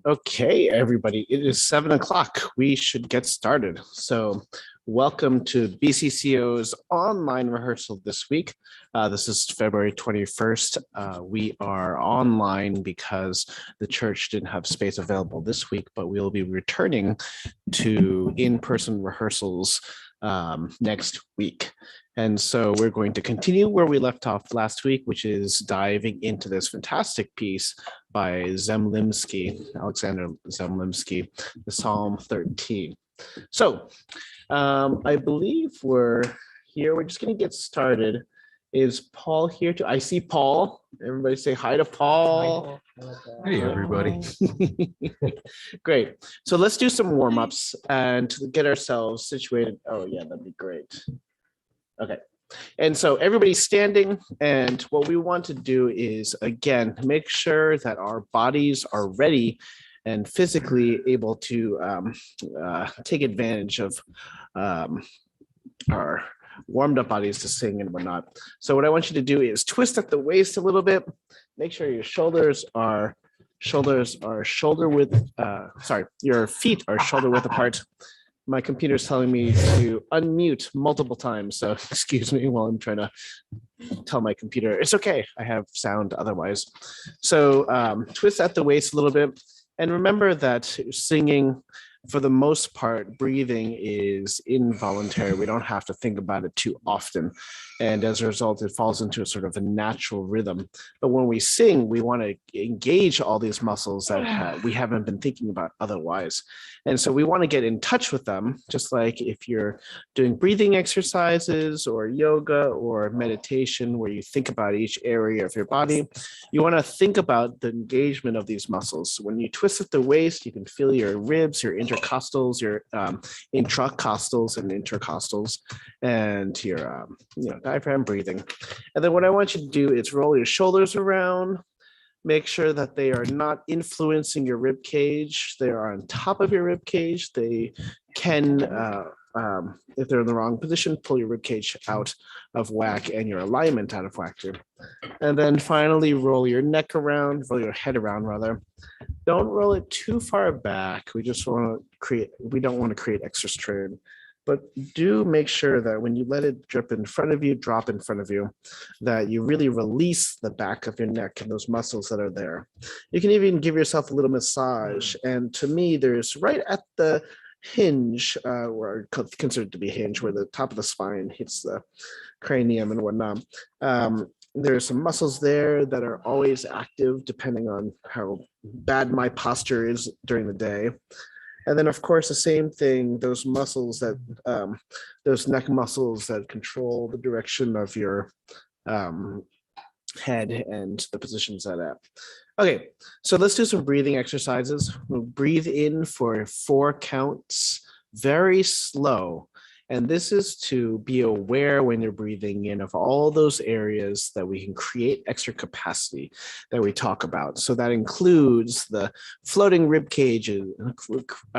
Okay, everybody, it is 7 o'clock. We should get started. So, welcome to BCCO's online rehearsal this week. This is February 21st. We are online because the church didn't have space available this week, but we will be returning to in-person rehearsals next week. And so we're going to continue where we left off last week, which is diving into this fantastic piece by Alexander Zemlinsky, the Psalm 13. So I believe we're here. We're just going to get started. Is Paul here too? I see Paul. Everybody say hi to Paul. Hey, everybody. Great. So let's do some warm-ups and get ourselves situated. Oh, yeah, that'd be great. Okay. And so everybody's standing, and what we want to do is, again, make sure that our bodies are ready and physically able to take advantage of our warmed up bodies to sing and whatnot. So what I want you to do is twist at the waist a little bit. Make sure your shoulders are shoulder width. Your feet are shoulder width apart. My computer's telling me to unmute multiple times, so excuse me while I'm trying to tell my computer it's okay. I have sound otherwise. So twist at the waist a little bit, and remember that singing, for the most part, breathing is involuntary. We don't have to think about it too often. And as a result, it falls into a sort of a natural rhythm. But when we sing, we want to engage all these muscles that we haven't been thinking about otherwise. And so we want to get in touch with them, just like if you're doing breathing exercises or yoga or meditation, where you think about each area of your body. You want to think about the engagement of these muscles. When you twist at the waist, you can feel your ribs, your intercostals, your intracostals and intercostals, and your diaphragm breathing. And then what I want you to do is roll your shoulders around. Make sure that they are not influencing your rib cage. They are on top of your rib cage. They can, if they're in the wrong position, pull your rib cage out of whack and your alignment out of whack too. And then finally, roll your neck around, roll your head around rather. Don't roll it too far back. We don't want to create extra strain. But do make sure that when you let it drip in front of you, drop in front of you, that you really release the back of your neck and those muscles that are there. You can even give yourself a little massage. And to me, there's right at the hinge, or considered to be hinge, where the top of the spine hits the cranium and whatnot. There's some muscles there that are always active depending on how bad my posture is during the day. And then, of course, the same thing, those muscles that, those neck muscles that control the direction of your head and the positions that at. Okay, so let's do some breathing exercises. We'll breathe in for 4 counts, very slow. And this is to be aware when you're breathing in of all those areas that we can create extra capacity that we talk about. So that includes the floating rib cages,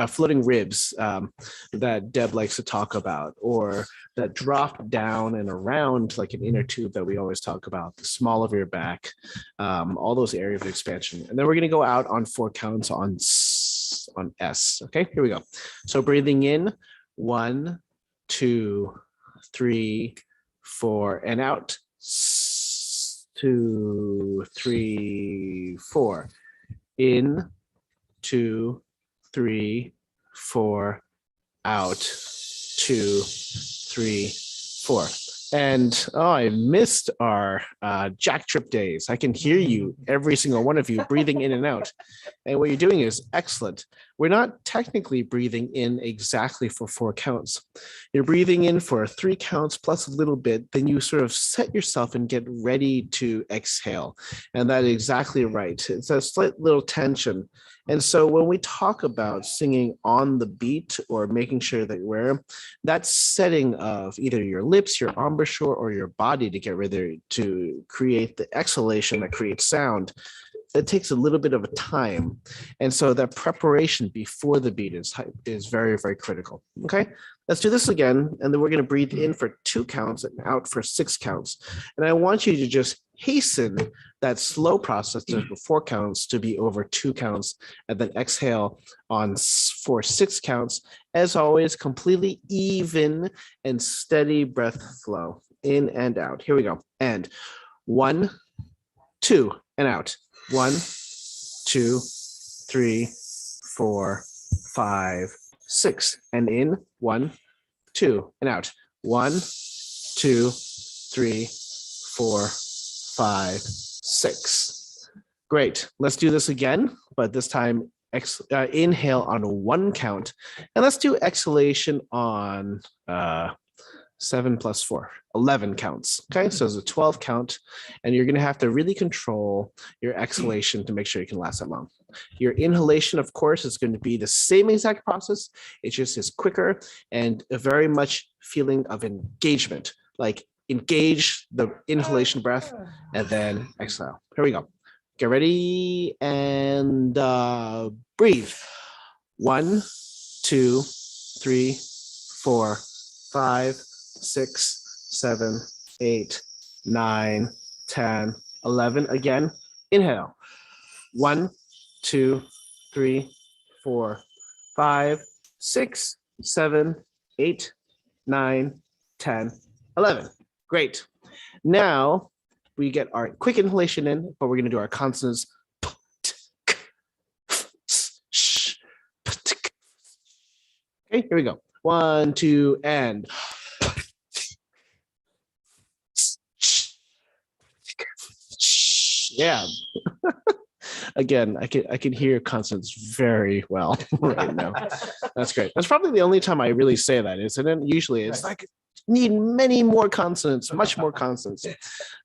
floating ribs that Deb likes to talk about, or that drop down and around like an inner tube that we always talk about, the small of your back, all those areas of expansion. And then we're going to go out on 4 counts on S. Okay, here we go. So breathing in, 1, 2, 3, 4, and out. 2, 3, 4. In, 2, 3, 4. Out. 2, 3, 4. And I missed our JackTrip days. I can hear you, every single one of you, breathing in and out. And what you're doing is excellent. We're not technically breathing in exactly for 4 counts. You're breathing in for 3 counts plus a little bit. Then you sort of set yourself and get ready to exhale. And that is exactly right. It's a slight little tension. And so when we talk about singing on the beat or making sure that you're that setting of either your lips, your embouchure, or your body to get ready to create the exhalation that creates sound, it takes a little bit of a time. And so that preparation before the beat is very, very critical. Okay, let's do this again. And then we're going to breathe in for 2 counts and out for 6 counts. And I want you to just hasten that slow process to 4 counts to be over 2 counts, and then exhale for 6 counts. As always, completely even and steady breath flow in and out. Here we go. And 1, 2, and out. 1, 2, 3, 4, 5, 6, and in. 1, 2, and out. 1, 2, 3, 4, 5, 6. Great. Let's do this again, but this time inhale on 1 count, and let's do exhalation on 7 plus 4, 11 counts. Okay, so it's a 12 count, and you're going to have to really control your exhalation to make sure you can last that long. Your inhalation, of course, is going to be the same exact process. It just is quicker and a very much feeling of engagement, like engage the inhalation breath and then exhale. Here we go. Get ready and breathe. 1, 2, 3, 4, 5, 6, 7, 8, 9, 10, 11. Again, inhale. 1, 2, 3, 4, 5, 6, 7, 8, 9, 10, 11. Great. Now we get our quick inhalation in, but we're going to do our consonants. Okay, here we go. 1, 2, and. Yeah. Again, I can hear consonants very well right now. That's great. That's probably the only time I really say that, isn't it? Usually it's like need many more consonants, much more consonants.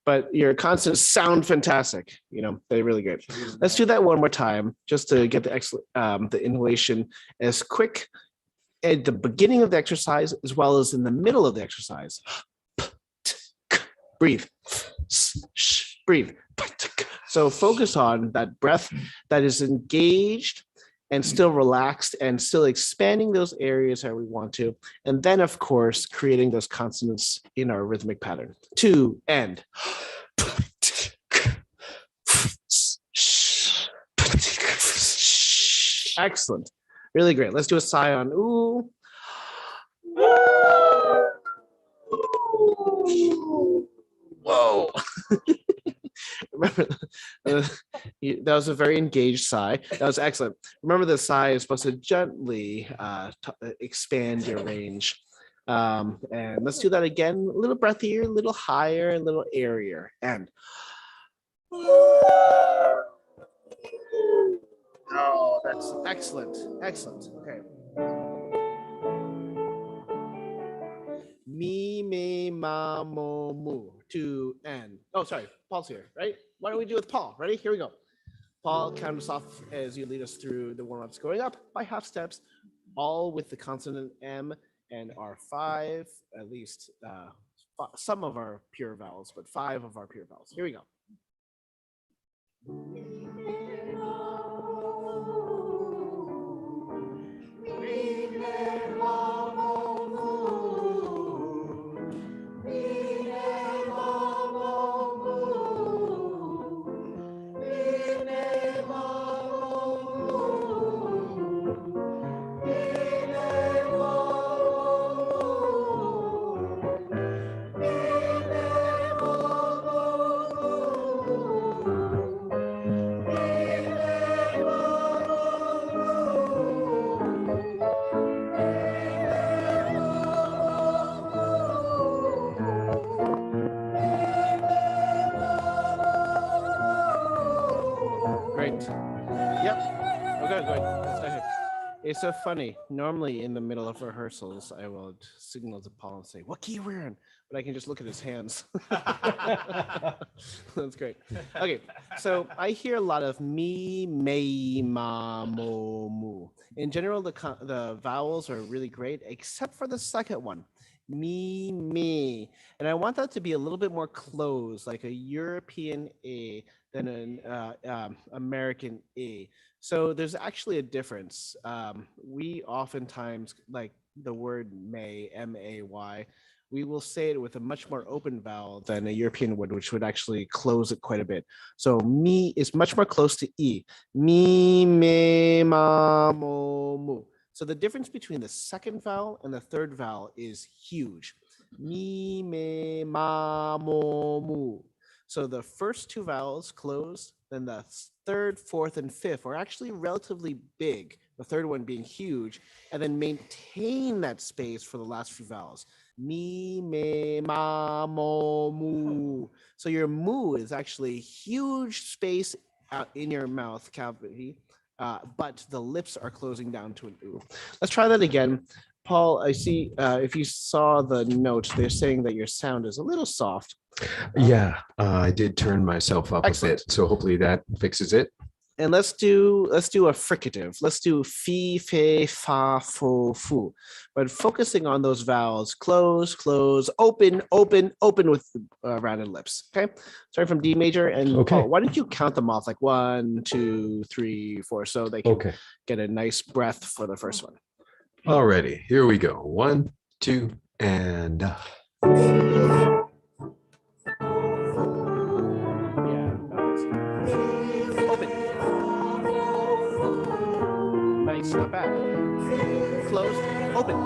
But your consonants sound fantastic. You know, they're really great. Let's do that one more time just to get the inhalation as quick at the beginning of the exercise as well as in the middle of the exercise. Breathe. Breathe. So focus on that breath that is engaged and still relaxed and still expanding those areas that we want to. And then, of course, creating those consonants in our rhythmic pattern. 2, and. Excellent. Really great. Let's do a sigh on ooh. Whoa. Remember, that was a very engaged sigh. That was excellent. Remember, the sigh is supposed to gently expand your range. And let's do that again. A little breathier, a little higher, a little airier. And. Oh, that's excellent. Excellent. Okay. Mi, me, ma, mo, mu. 2, and. Oh, sorry. Paul's here, right? Why don't we do it with Paul? Ready? Here we go. Paul, count us off as you lead us through the warm-ups, going up by half steps, all with the consonant M and our 5, at least some of our pure vowels, but 5 of our pure vowels. Here we go. It's so funny. Normally in the middle of rehearsals, I will signal to Paul and say, what key we're in? But I can just look at his hands. That's great. Okay, so I hear a lot of me, me, ma, mo, mu. In general, the vowels are really great, except for the second one. Me, me. And I want that to be a little bit more closed, like a European A than an American A. So there's actually a difference. We oftentimes, like the word may, M-A-Y, we will say it with a much more open vowel than a European would, which would actually close it quite a bit. So mi is much more close to E. Mi, me, ma, mo, mu. So the difference between the second vowel and the third vowel is huge. Mi, me, ma, mo, mu. So the first two vowels close, then the third, fourth, and fifth are actually relatively big, the third one being huge, and then maintain that space for the last few vowels. Mi, me, ma, mo, mu. So your mu is actually huge space out in your mouth cavity, but the lips are closing down to an oo. Let's try that again. Paul, I see if you saw the notes, they're saying that your sound is a little soft. Yeah, I did turn myself up Excellent. a bit, so hopefully that fixes it. And let's do a fricative. Let's do fi, fe, fa, fo, fu. But focusing on those vowels, close, close, open, open, open with rounded lips. Okay. Starting from D major. And Okay. Paul, why don't you count them off like 1, 2, 3, 4, so they can Okay. get a nice breath for the first one. Alrighty, here we go. 1, 2, and Open. Nice, not bad. Closed, open.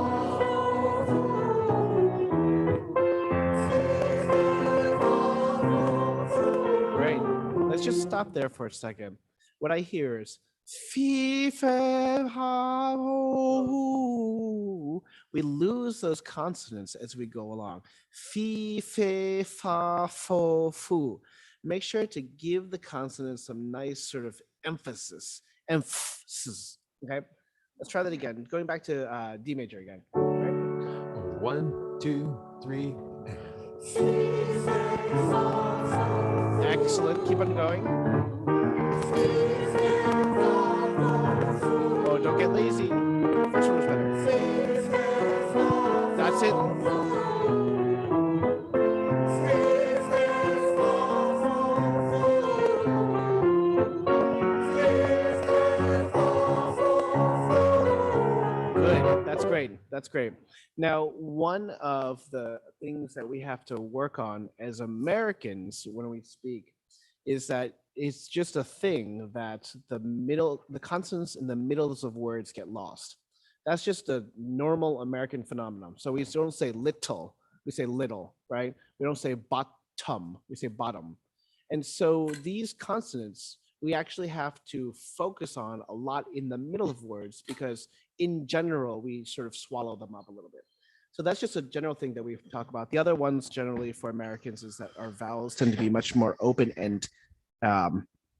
Great. Let's just stop there for a second. What I hear is fi, fe, ha, ho. We lose those consonants as we go along. Fi, fe, fa, fo, fu. Make sure to give the consonants some nice sort of emphasis. Emphasis. Okay. Let's try that again. Going back to D major again. Right? 1, 2, 3. Excellent. Keep on going. Oh, don't get lazy. First one was better. That's it. Good. That's great. That's great. Now, one of the things that we have to work on as Americans when we speak is that it's just a thing that the consonants in the middles of words get lost. That's just a normal American phenomenon. So we don't say little, we say little, right? We don't say bottom, we say bottom. And so these consonants, we actually have to focus on a lot in the middle of words because in general, we sort of swallow them up a little bit. So that's just a general thing that we talk about. The other ones generally for Americans is that our vowels tend to be much more open and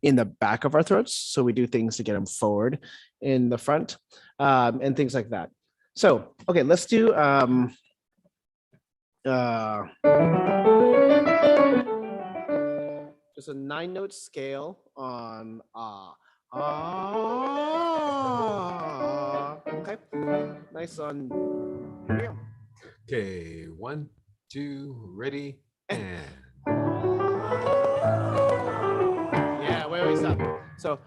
in the back of our throats. So we do things to get them forward in the front and things like that. So, okay, let's do just a 9-note scale on okay, nice on. Here we go. Okay, 1, 2, ready, and Yeah, wait, stop. So,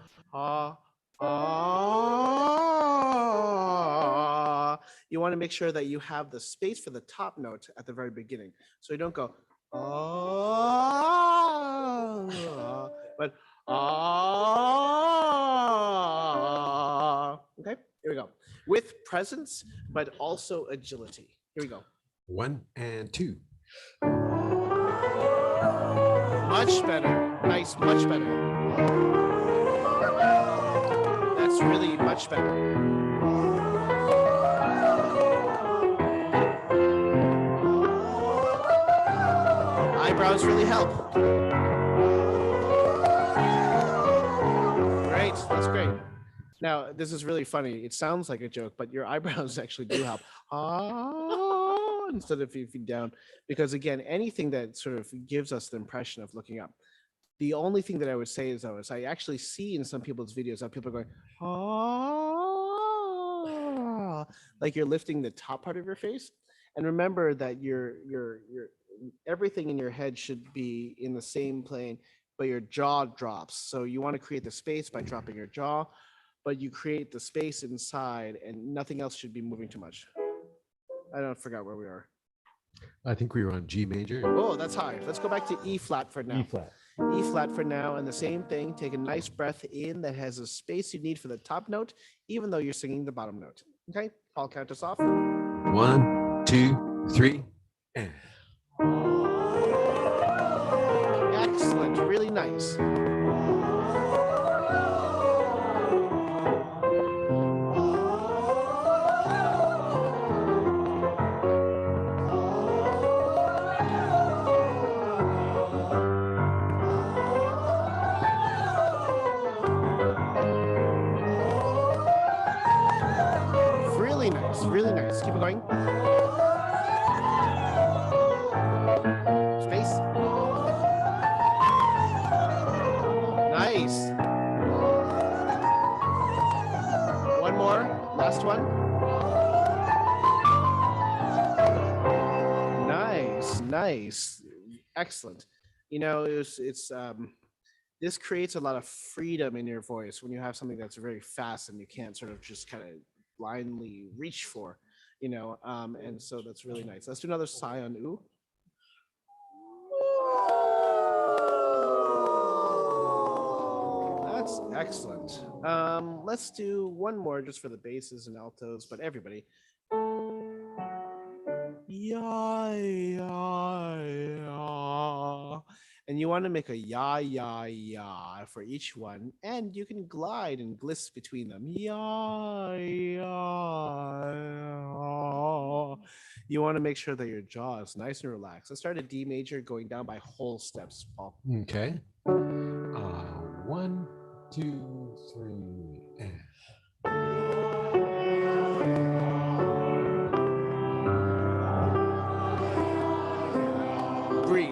you want to make sure that you have the space for the top note at the very beginning. So you don't go, but, okay, here we go. With presence, but also agility. Here we go. 1 and 2. Much better. Nice, much better. That's really much better. Eyebrows really help. Great, that's great. Now, this is really funny. It sounds like a joke, but your eyebrows actually do help. Instead of feet down, because again, anything that sort of gives us the impression of looking up. The only thing that I would say is, though, is I actually see in some people's videos that people are going, like you're lifting the top part of your face. And remember that your everything in your head should be in the same plane, but your jaw drops. So you want to create the space by dropping your jaw, but you create the space inside, and nothing else should be moving too much. I don't forget where we are. I think we were on G major. Oh, that's high. Let's go back to E flat for now. E flat. E flat for now. And the same thing, take a nice breath in that has the space you need for the top note, even though you're singing the bottom note. Okay, I'll count us off. 1, 2, 3, and Excellent, really nice. Really nice, really nice. Keep it going. Space. Nice. One more, last one. Nice, nice, excellent. You know, this creates a lot of freedom in your voice when you have something that's very fast and you can't sort of just kind of blindly reach for, and so that's really nice. Let's do another sigh on ooh. That's excellent. Let's do one more just for the basses and altos, but everybody. Yeah, yeah, yeah. And you want to make a yeah, yeah, yeah for each one. And you can glide and gliss between them. Yeah, yeah, yeah. You want to make sure that your jaw is nice and relaxed. Let's start at D major going down by whole steps, Paul. okay. 1, 2, 3, and Breathe.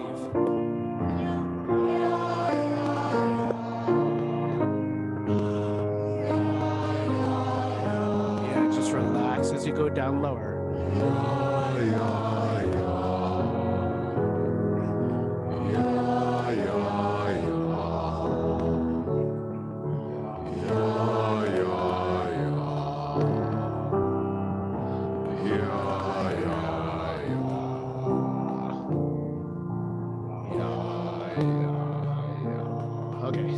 Yeah, just relax as you go down lower. Okay.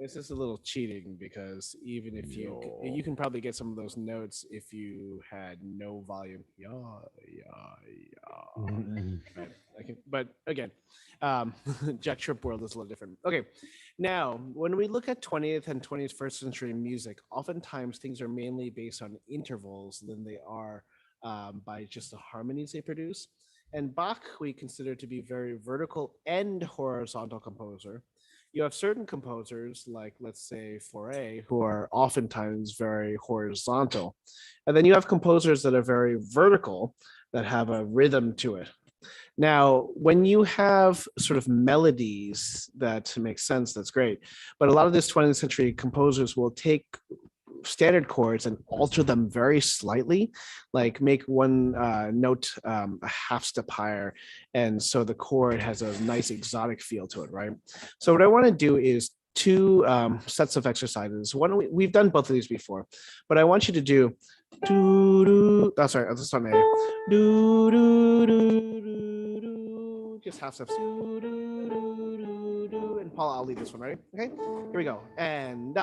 This is a little cheating because even if you can probably get some of those notes if you had no volume. Yeah, yeah, yeah. Right. But again, JackTrip world is a little different. Okay, now when we look at 20th and 21st century music, oftentimes things are mainly based on intervals than they are by just the harmonies they produce. And Bach we consider to be very vertical and horizontal composer. You have certain composers, like let's say Fauré, who are oftentimes very horizontal. And then you have composers that are very vertical, that have a rhythm to it. Now, when you have sort of melodies that make sense, that's great. But a lot of these 20th century composers will take standard chords and alter them very slightly, like make one note a half step higher, and so the chord has a nice exotic feel to it, right? So what I want to do is two sets of exercises. One we've done both of these before, but I want you to do do do. Oh, sorry, that's on A. Do do do do do. Just half steps. Do do do do do. And Paul, I'll lead this one, right? Okay, here we go. And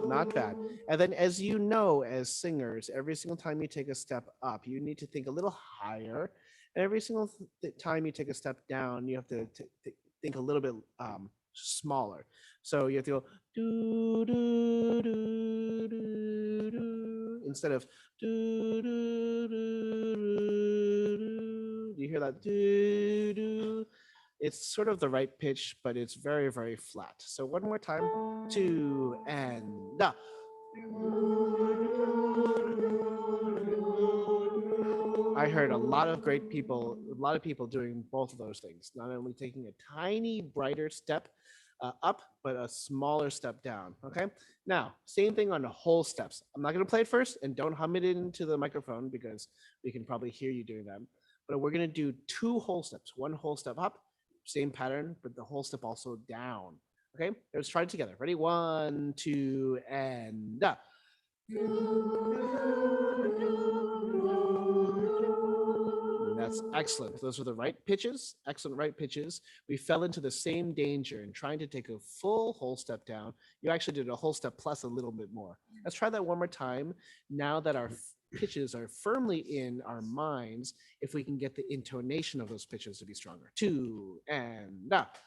not bad. And then, as you know, as singers, every single time you take a step up, you need to think a little higher. And every single time you take a step down, you have to think a little bit smaller. So you have to go do do do do do instead of do do do do do. Do you hear that? Do do. It's sort of the right pitch, but it's very, very flat. So one more time, 2 and da. I heard a lot of people doing both of those things, not only taking a tiny brighter step up, but a smaller step down. Okay. Now, same thing on the whole steps. I'm not going to play it first, and don't hum it into the microphone because we can probably hear you doing that. But we're going to do 2 whole steps, 1 whole step up, same pattern, but the whole step also down. Okay. Let's try it together. Ready? 1, 2, and da. That's excellent. Those are the right pitches, excellent right pitches. We fell into the same danger in trying to take a full whole step down. You actually did a whole step plus a little bit more. Let's try that one more time. Now that our pitches are firmly in our minds, if we can get the intonation of those pitches to be stronger. 2 and up.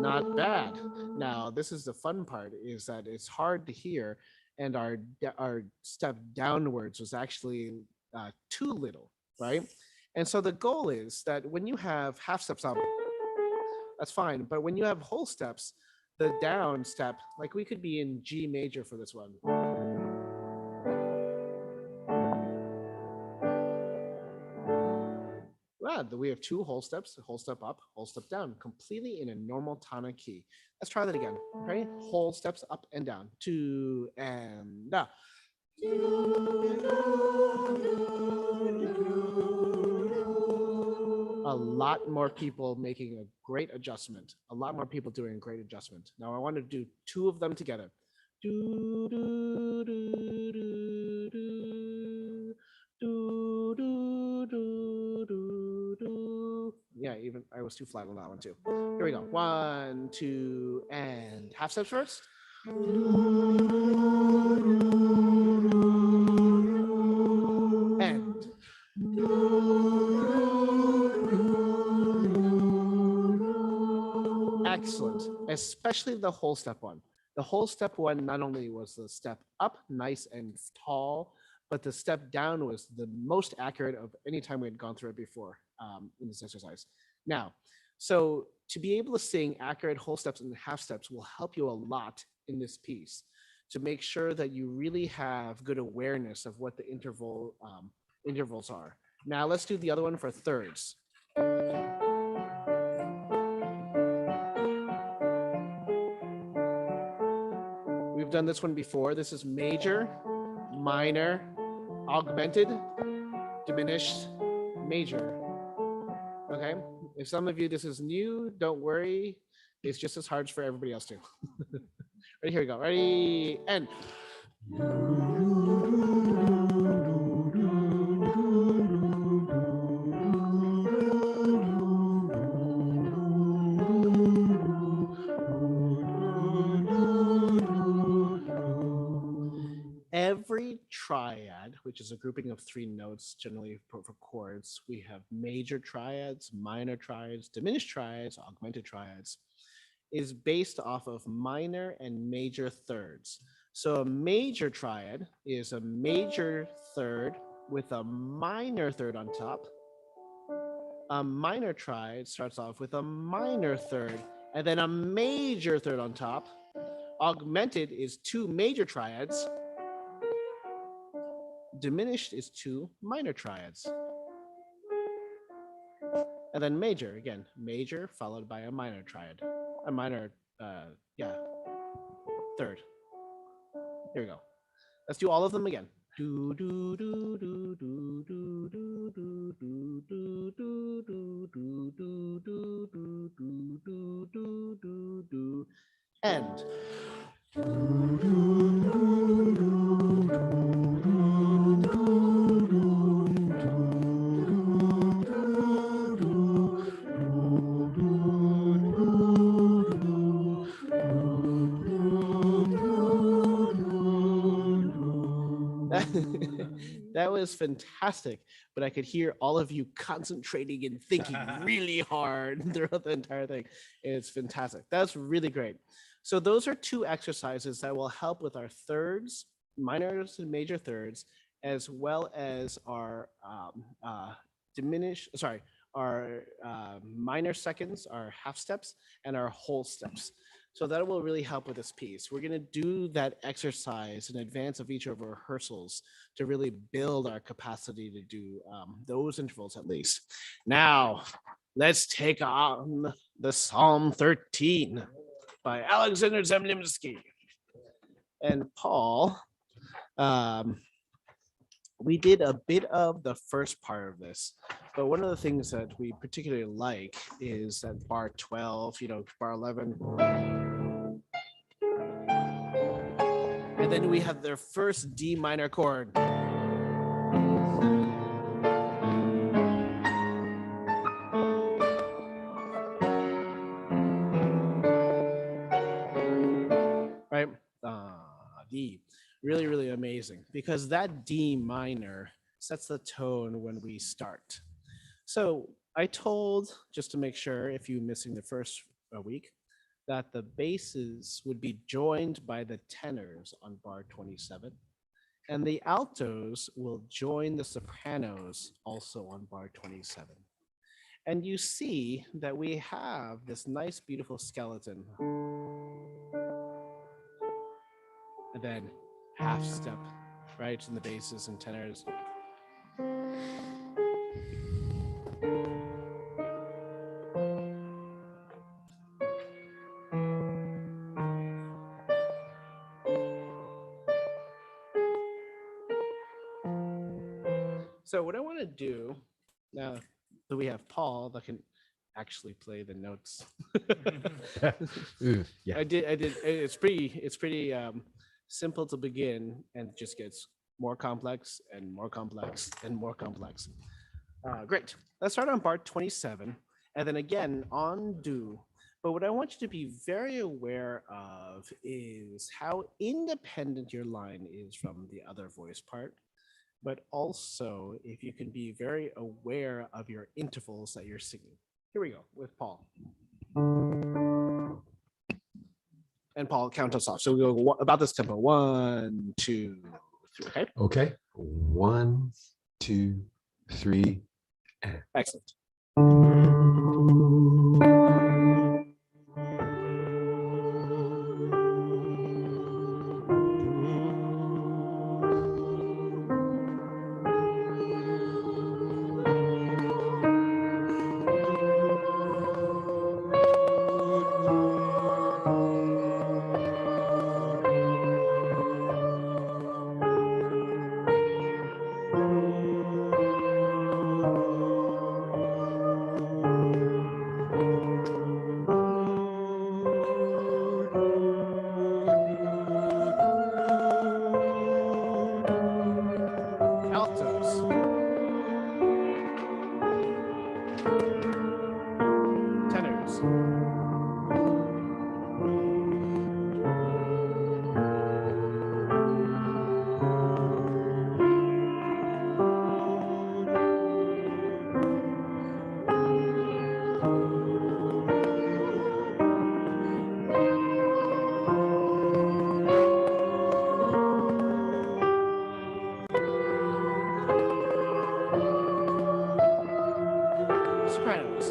Not bad. Now, this is the fun part, is that it's hard to hear, and our step downwards was actually too little, right? And so the goal is that when you have half steps up, that's fine. But when you have whole steps, the down step, like we could be in G major for this one. We have 2 whole steps, whole step up, whole step down, completely in a normal tonic key. Let's try that again. Okay, whole steps up and down, 2 and up. A lot more people making a great adjustment. A lot more people doing a great adjustment. Now I want to do 2 of them together. Do, do, do, do, do, do, do, do, do, do. Yeah, even I was too flat on that one too. Here we go. 1, 2, and half steps first. And excellent, especially the whole step one. The whole step one not only was the step up nice and tall, but the step down was the most accurate of any time we had gone through it before in this exercise. Now, so to be able to sing accurate whole steps and half steps will help you a lot in this piece to make sure that you really have good awareness of what the intervals are. Now let's do the other one for thirds. We've done this one before. This is major, minor, augmented, diminished, major. Okay, if some of you this is new, don't worry. It's just as hard for everybody else too. Ready, here we go. Ready, and. Every triad, which is a grouping of 3 notes generally for chords, we have major triads, minor triads, diminished triads, augmented triads, is based off of minor and major thirds. So a major triad is a major third with a minor third on top. A minor triad starts off with a minor third and then a major third on top. Augmented is 2 major triads. Diminished is 2 minor triads. And then major, again, major followed by a minor triad. A minor, third. Here we go. Let's do all of them again. Do do do do do do do do do do do do do do do do do do do do and that was fantastic, but I could hear all of you concentrating and thinking really hard throughout the entire thing. It's fantastic. That's really great. So those are 2 exercises that will help with our thirds, minors and major thirds, as well as our minor seconds, our half steps, and our whole steps. So that will really help with this piece. We're going to do that exercise in advance of each of our rehearsals to really build our capacity to do those intervals at least. Now, let's take on the Psalm 13 by Alexander Zemlinsky. And Paul, we did a bit of the first part of this, but one of the things that we particularly like is that bar 12, bar 11. And then we have their first D minor chord. Right? D. Really, really amazing because that D minor sets the tone when we start. So I told, just to make sure, if you're missing the first week, that the basses would be joined by the tenors on bar 27, and the altos will join the sopranos also on bar 27. And you see that we have this nice, beautiful skeleton. And then half step, right, in the basses and tenors. So what I want to do now that we have Paul that can actually play the notes. Yeah. I did. It's pretty simple to begin, and it just gets more complex and more complex and more complex. Great. Let's start on bar 27, and then again on do. But what I want you to be very aware of is how independent your line is from the other voice part, but also if you can be very aware of your intervals that you're singing. Here we go with Paul. And Paul, count us off. So we go about this tempo. 1, 2, 3. Okay. Okay. 1, 2, 3. Excellent. Altos. Tenors. Sopranos.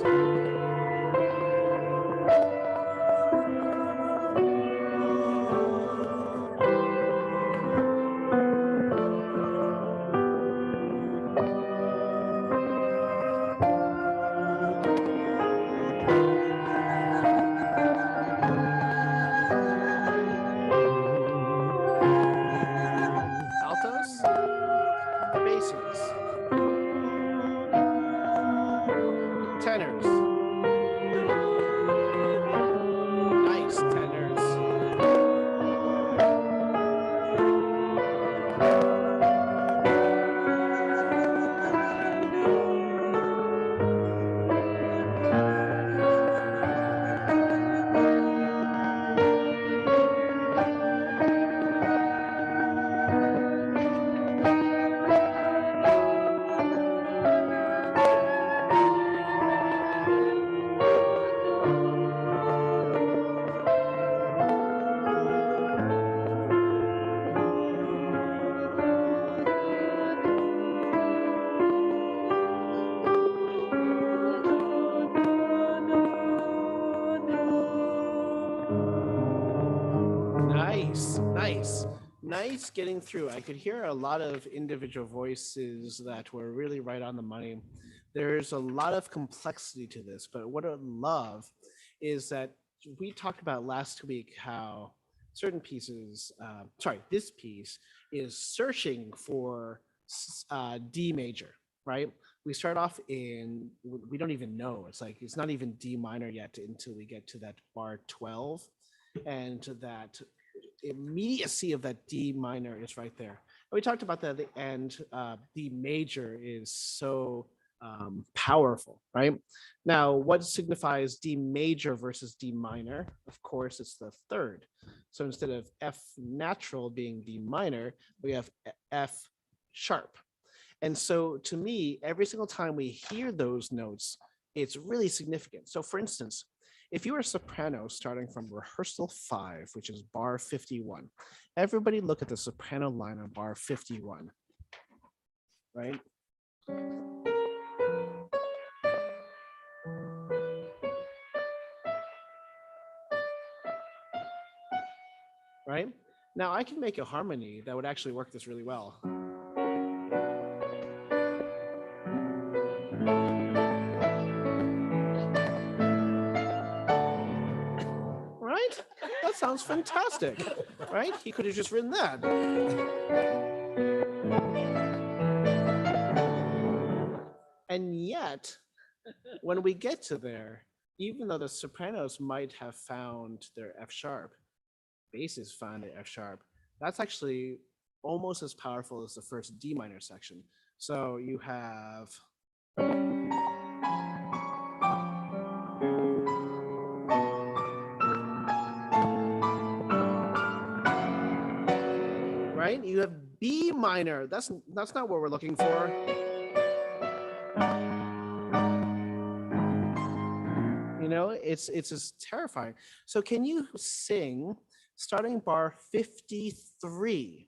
Altos. Basses. Tenors. Nice tenors. Nice getting through. I could hear a lot of individual voices that were really right on the money. There's a lot of complexity to this, but what I love is that we talked about last week how certain pieces, this piece is searching for D major, right? We start off in, we don't even know. It's like, it's not even D minor yet until we get to that bar 12 and to that immediacy of that D minor is right there. We talked about that at the end. D major is so powerful, right? Now, what signifies D major versus D minor? Of course, it's the third. So instead of F natural being D minor, we have F sharp. And so to me, every single time we hear those notes, it's really significant. So for instance, if you are a soprano starting from rehearsal 5, which is bar 51, everybody look at the soprano line on bar 51, right? Right? Now I can make a harmony that would actually work this really well. Right? That sounds fantastic, right? He could have just written that. And yet, when we get to there, even though the sopranos might have found their F sharp, basses found their F sharp, that's actually almost as powerful as the first D minor section. So you have right? You have B minor. That's not what we're looking for. You know, it's just terrifying. So can you sing starting bar 53?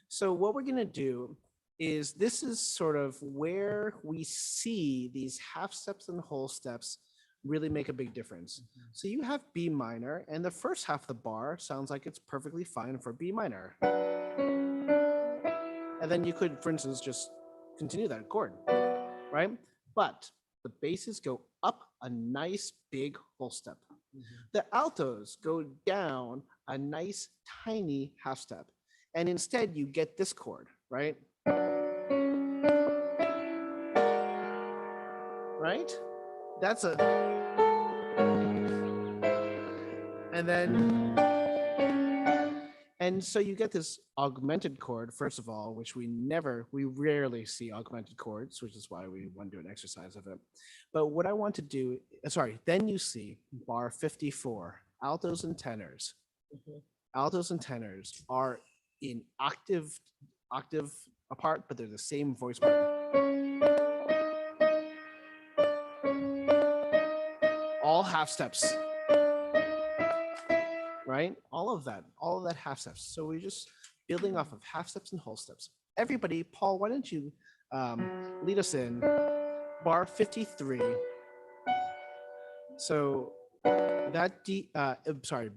So what we're gonna do is this is sort of where we see these half steps and whole steps really make a big difference. So you have B minor, and the first half of the bar sounds like it's perfectly fine for B minor. And then you could, for instance, just continue that chord, right? But the basses go up a nice big whole step. The altos go down a nice tiny half step. And instead you get this chord, right? Right? That's a, and then, and so you get this augmented chord, first of all, which we rarely see augmented chords, which is why we want to do an exercise of it. But what I want to do, then you see bar 54, altos and tenors. Altos and tenors are in octave apart, but they're the same voice part. All half steps. Right? All of that half steps. So we're just building off of half steps and whole steps. Everybody, Paul, why don't you lead us in bar 53. So that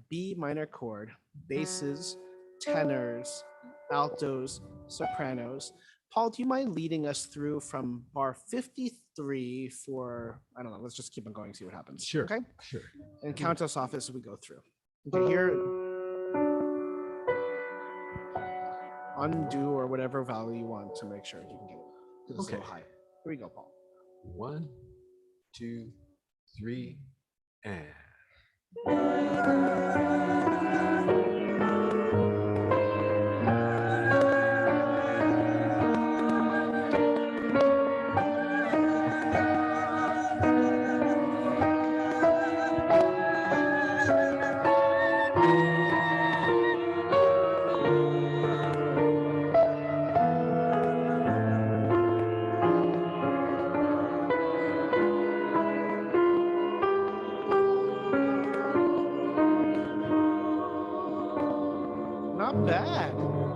B minor chord, basses, tenors, altos, sopranos. Paul, do you mind leading us through from bar 53 for, I don't know, let's just keep on going, see what happens. Sure. Okay? Sure. And count us off as we go through. Okay, here, undo or whatever value you want to make sure you can get this Okay. a little high. Here we go, Paul. 1, 2, 3, and. Not bad,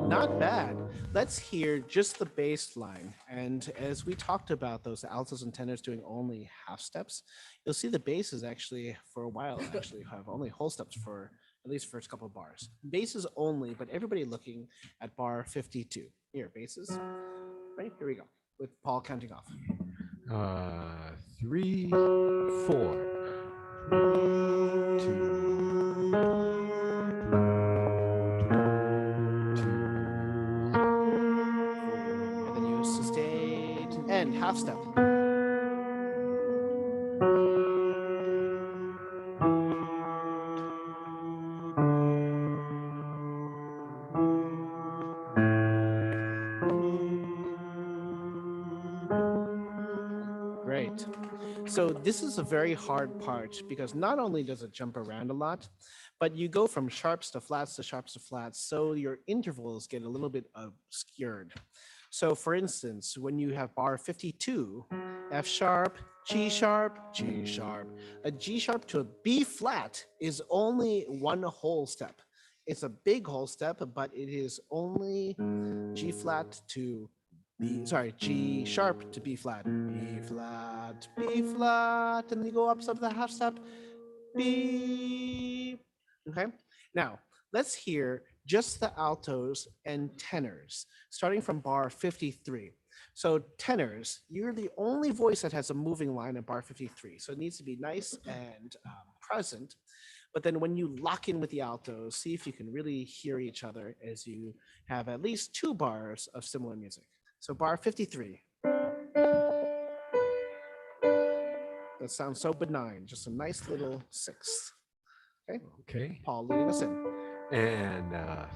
not bad. Let's hear just the bass line. And as we talked about those altos and tenors doing only half steps, you'll see the basses actually for a while actually have only whole steps for at least first couple of bars. Basses only, but everybody looking at bar 52. Here, basses. Right, here we go, with Paul counting off. 3, 4. 2. And then you sustain and half step. So this is a very hard part because not only does it jump around a lot, but you go from sharps to flats to sharps to flats. So your intervals get a little bit obscured. So for instance, when you have bar 52, F sharp, G sharp, G sharp, a G sharp to a B flat is only one whole step. It's a big whole step, but it is only G flat to G sharp to B flat, B flat, B flat, and you go up the half step, B. Okay, now let's hear just the altos and tenors, starting from bar 53. So tenors, you're the only voice that has a moving line at bar 53, so it needs to be nice and present. But then when you lock in with the altos, see if you can really hear each other as you have at least 2 bars of similar music. So bar 53. That sounds so benign, just a nice little sixth. Okay, Okay. Paul leading us in. And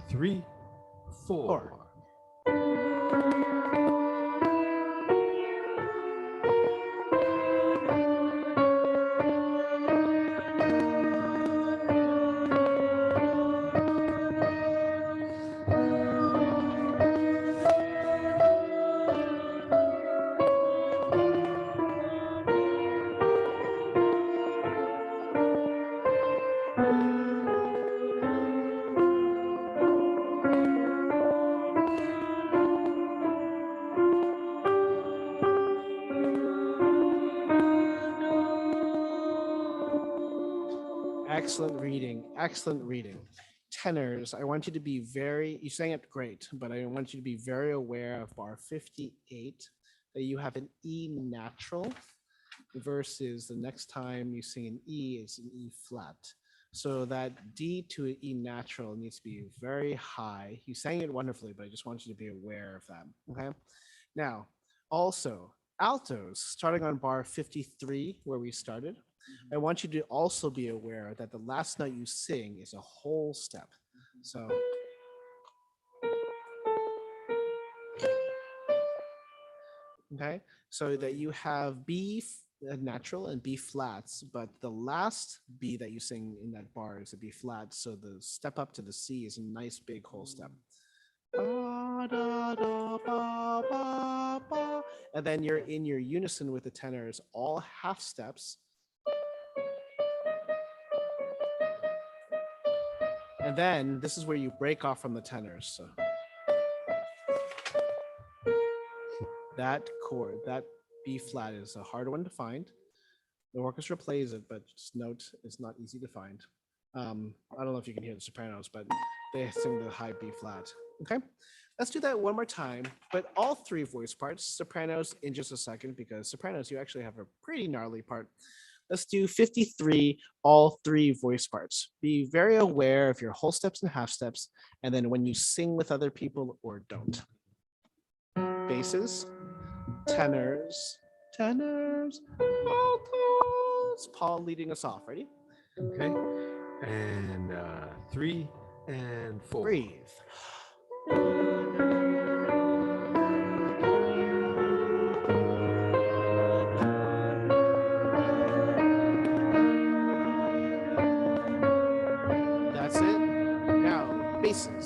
3, 4. Excellent reading. Excellent reading. Tenors, I want you to be you sang it great, but I want you to be very aware of bar 58, that you have an E natural versus the next time you sing an E is an E flat. So that D to an E natural needs to be very high. You sang it wonderfully, but I just want you to be aware of that. Okay. Now, also, altos, starting on bar 53, where we started, I want you to also be aware that the last note you sing is a whole step. So, okay, so that you have B natural and B flats, but the last B that you sing in that bar is a B flat. So the step up to the C is a nice big whole step. And then you're in your unison with the tenors, all half steps. And then this is where you break off from the tenors. So that chord, that B flat, is a hard one to find. The orchestra plays it, but just note it's not easy to find. I don't know if you can hear the sopranos, but they sing the high B flat. Okay, let's do that one more time, but all 3 voice parts, sopranos in just a second, because sopranos, you actually have a pretty gnarly part. Let's do 53, all 3 voice parts. Be very aware of your whole steps and half steps, and then when you sing with other people or don't. Basses, tenors, altos. Paul leading us off. Ready? Okay. And 3 and 4. Breathe. That's it. Now, basses.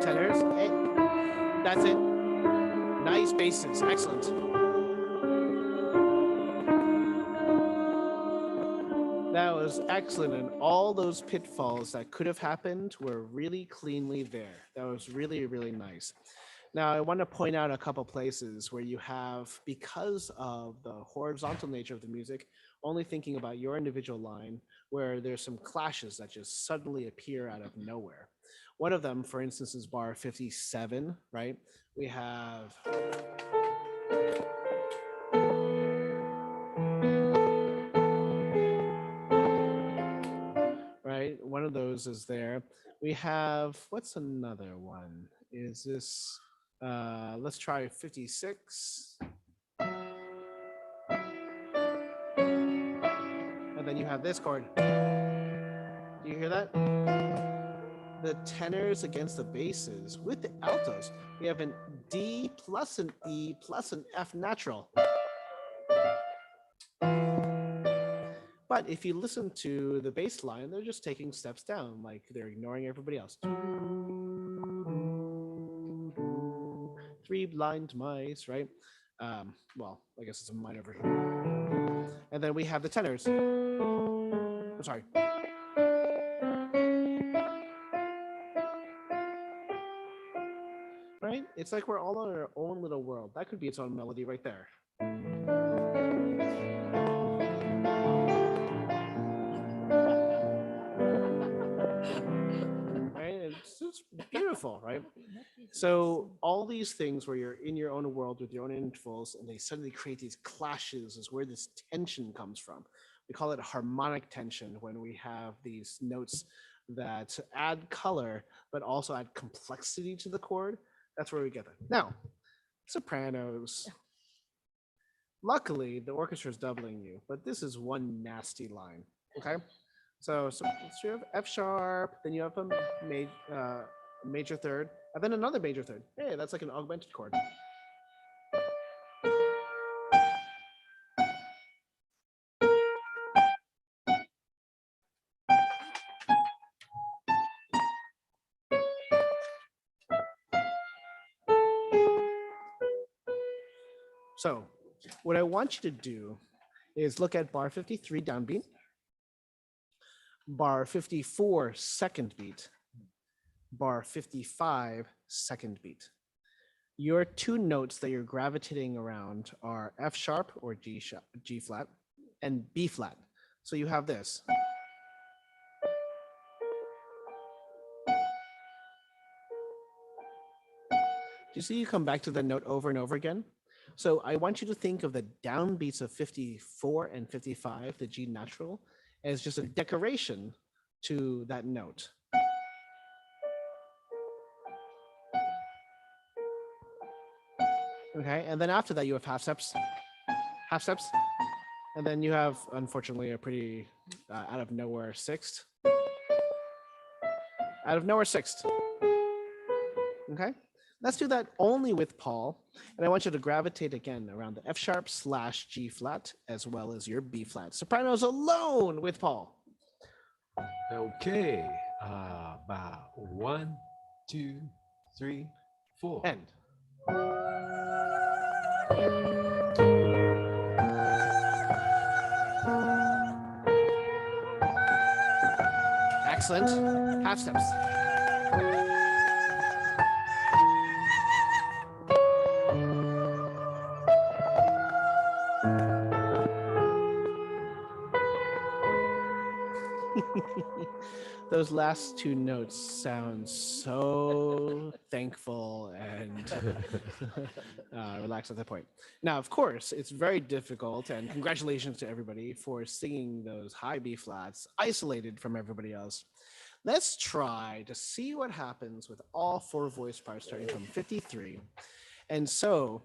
Tenors. Hey, that's it. Nice basses. Excellent. That was excellent. And all those pitfalls that could have happened were really cleanly there. That was really, really nice. Now, I want to point out a couple places where you have, because of the horizontal nature of the music, only thinking about your individual line, where there's some clashes that just suddenly appear out of nowhere. One of them, for instance, is bar 57, right? We have right? One of those is there. We have, what's another one? Is this, let's try 56. And then you have this chord. Do you hear that? The tenors against the basses. With the altos, we have an D plus an E plus an F natural. But if you listen to the bass line, they're just taking steps down, like they're ignoring everybody else. 3 blind mice, right? Well, I guess it's a minor version. And then we have the tenors. I'm sorry. Right? It's like we're all in our own little world. That could be its own melody right there. Right? It's just beautiful, right? So all these things where you're in your own world with your own intervals and they suddenly create these clashes is where this tension comes from. We call it harmonic tension when we have these notes that add color, but also add complexity to the chord. That's where we get that. Now, sopranos. Luckily, the orchestra is doubling you, but this is one nasty line. Okay, so you have F sharp, then you have a major third, and then another major third. Hey, that's like an augmented chord. So what I want you to do is look at bar 53 downbeat, bar 54 second beat, bar 55 second beat. Your two notes that you're gravitating around are F sharp or G flat and B flat. So you have this. Do you see you come back to the note over and over again? So I want you to think of the downbeats of 54 and 55, the G natural, as just a decoration to that note. Okay, and then after that you have half steps, and then you have, unfortunately, a pretty out of nowhere sixth. Okay, let's do that only with Paul. And I want you to gravitate again around the F sharp / G flat, as well as your B flat. Sopranos alone with Paul. Okay. 1, 2, 3, 4. End. Excellent. Half steps. Those last two notes sound so thankful and relaxed at that point. Now, of course, it's very difficult, and congratulations to everybody for singing those high B flats isolated from everybody else. Let's try to see what happens with all 4 voice parts starting from 53. And so,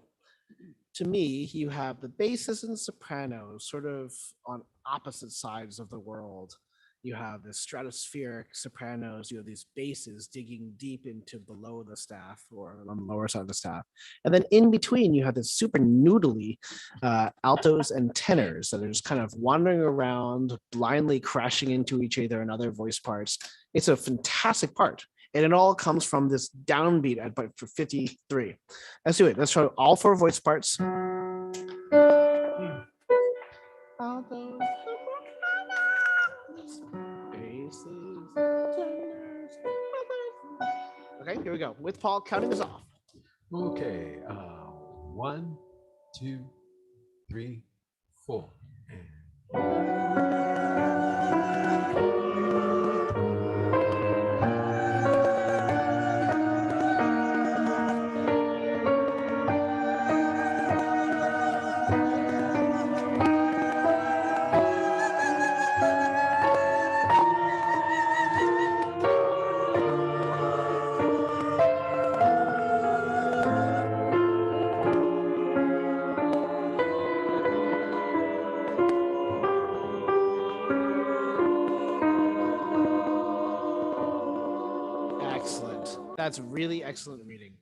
to me, you have the basses and sopranos sort of on opposite sides of the world. You have the stratospheric sopranos, you have these basses digging deep into below the staff or on the lower side of the staff. And then in between, you have this super noodly altos and tenors that are just kind of wandering around, blindly crashing into each other and other voice parts. It's a fantastic part. And it all comes from this downbeat at 53. Let's do it. Let's try all 4 voice parts. Altos. Okay, here we go. With Paul counting us off. Okay. 1, 2, 3, 4. That's really excellent reading.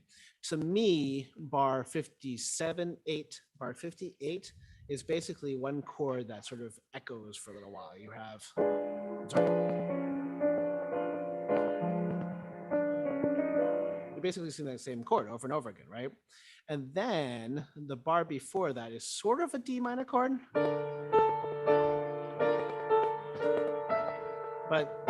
To me, bar 57, 8, bar 58 is basically one chord that sort of echoes for a little while. You have, you're basically seeing that same chord over and over again, right? And then the bar before that is sort of a D minor chord, but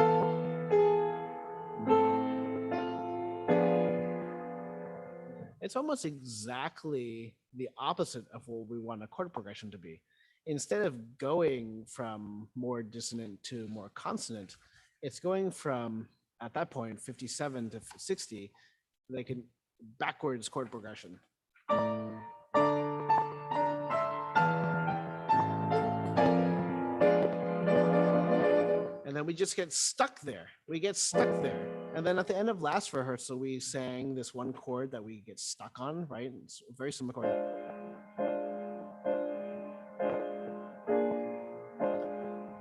it's almost exactly the opposite of what we want a chord progression to be. Instead of going from more dissonant to more consonant, it's going from, at that point, 57 to 60, like a backwards chord progression. And then we just get stuck there. We get stuck there. And then at the end of last rehearsal, we sang this one chord that we get stuck on, right? It's a very similar chord.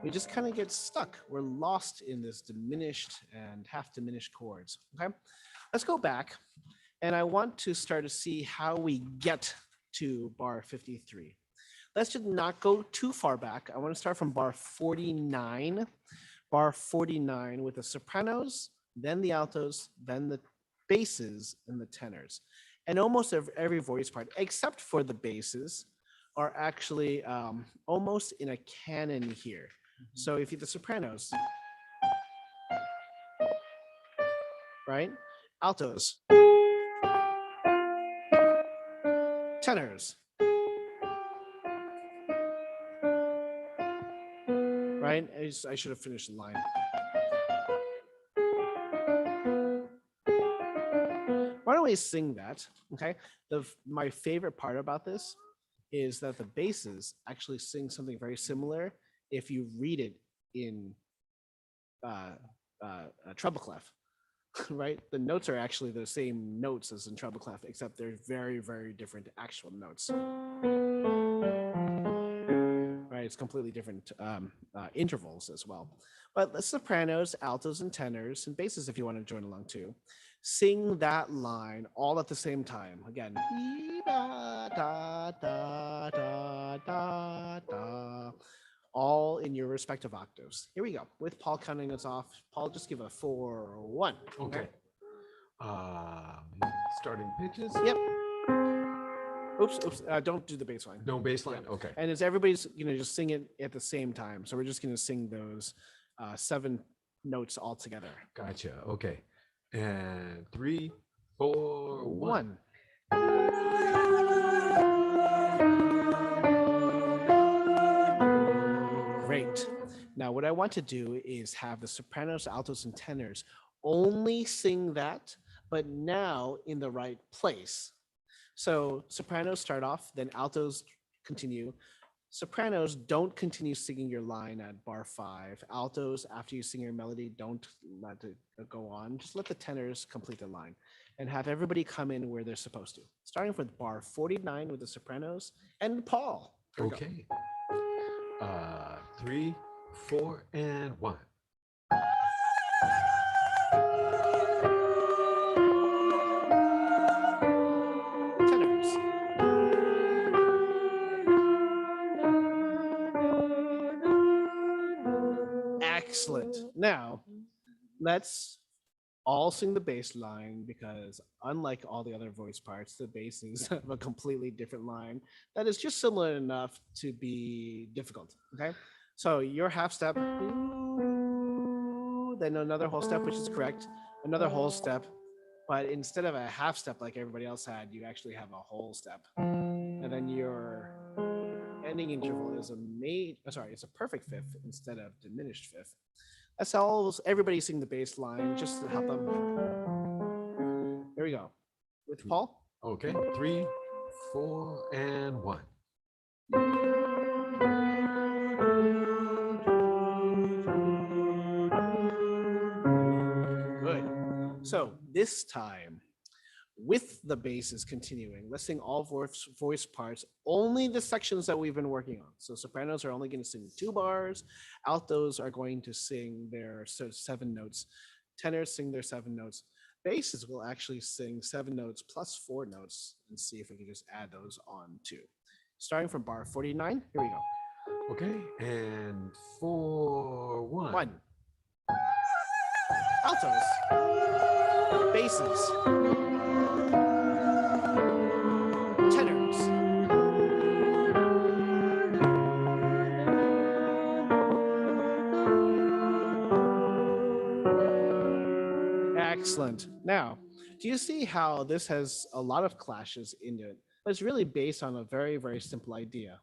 We just kind of get stuck. We're lost in this diminished and half diminished chords. Okay, let's go back. And I want to start to see how we get to bar 53. Let's just not go too far back. I want to start from bar 49. Bar 49 with the sopranos, then the altos, then the basses and the tenors. And almost every voice part, except for the basses, are actually almost in a canon here. So if you the sopranos, right? Altos, tenors, right? I should have finished the line. Why don't we sing that? Okay. My favorite part about this is that the basses actually sing something very similar if you read it in treble clef, right? The notes are actually the same notes as in treble clef, except they're very, very different actual notes. Right, it's completely different intervals as well. But the sopranos, altos, and tenors, and basses, if you want to join along too, sing that line all at the same time. Again, da, da, da, da, da, da, all in your respective octaves. Here we go. With Paul counting us off. Paul, just give a 4-1. Okay. Starting pitches. Yep. Oops. Don't do the bass line. No bass line. Yeah. Okay. And as everybody's just sing it at the same time. So we're just gonna sing those 7 notes all together. Gotcha. Okay. And 3, 4, 1. Great. Now what I want to do is have the sopranos, altos, and tenors only sing that, but now in the right place. So sopranos start off, then altos continue. Sopranos, don't continue singing your line at bar 5. Altos, after you sing your melody, don't let it go on. Just let the tenors complete the line and have everybody come in where they're supposed to. Starting with bar 49 with the sopranos and Paul. Okay. 3, 4, and 1. Excellent. Now, let's all sing the bass line because unlike all the other voice parts, the basses have a completely different line that is just similar enough to be difficult. Okay. So your half step, then another whole step, which is correct, another whole step. But instead of a half step like everybody else had, you actually have a whole step. And then your ending interval is it's a perfect fifth instead of diminished fifth. That's how everybody sing the bass line just to help them. Here we go. With Paul. Okay. 3, 4, and 1. Good. So this time, with the basses continuing, let's sing all voice parts, only the sections that we've been working on. So sopranos are only going to sing 2 bars. Altos are going to sing their 7 notes. Tenors sing their 7 notes. basses will actually sing 7 notes plus 4 notes and see if we can just add those on too. Starting from bar 49, here we go. Okay, and 4-1. 1. Altos. Basses. Tenors. Excellent. Now, do you see how this has a lot of clashes in it? But it's really based on a very, very simple idea.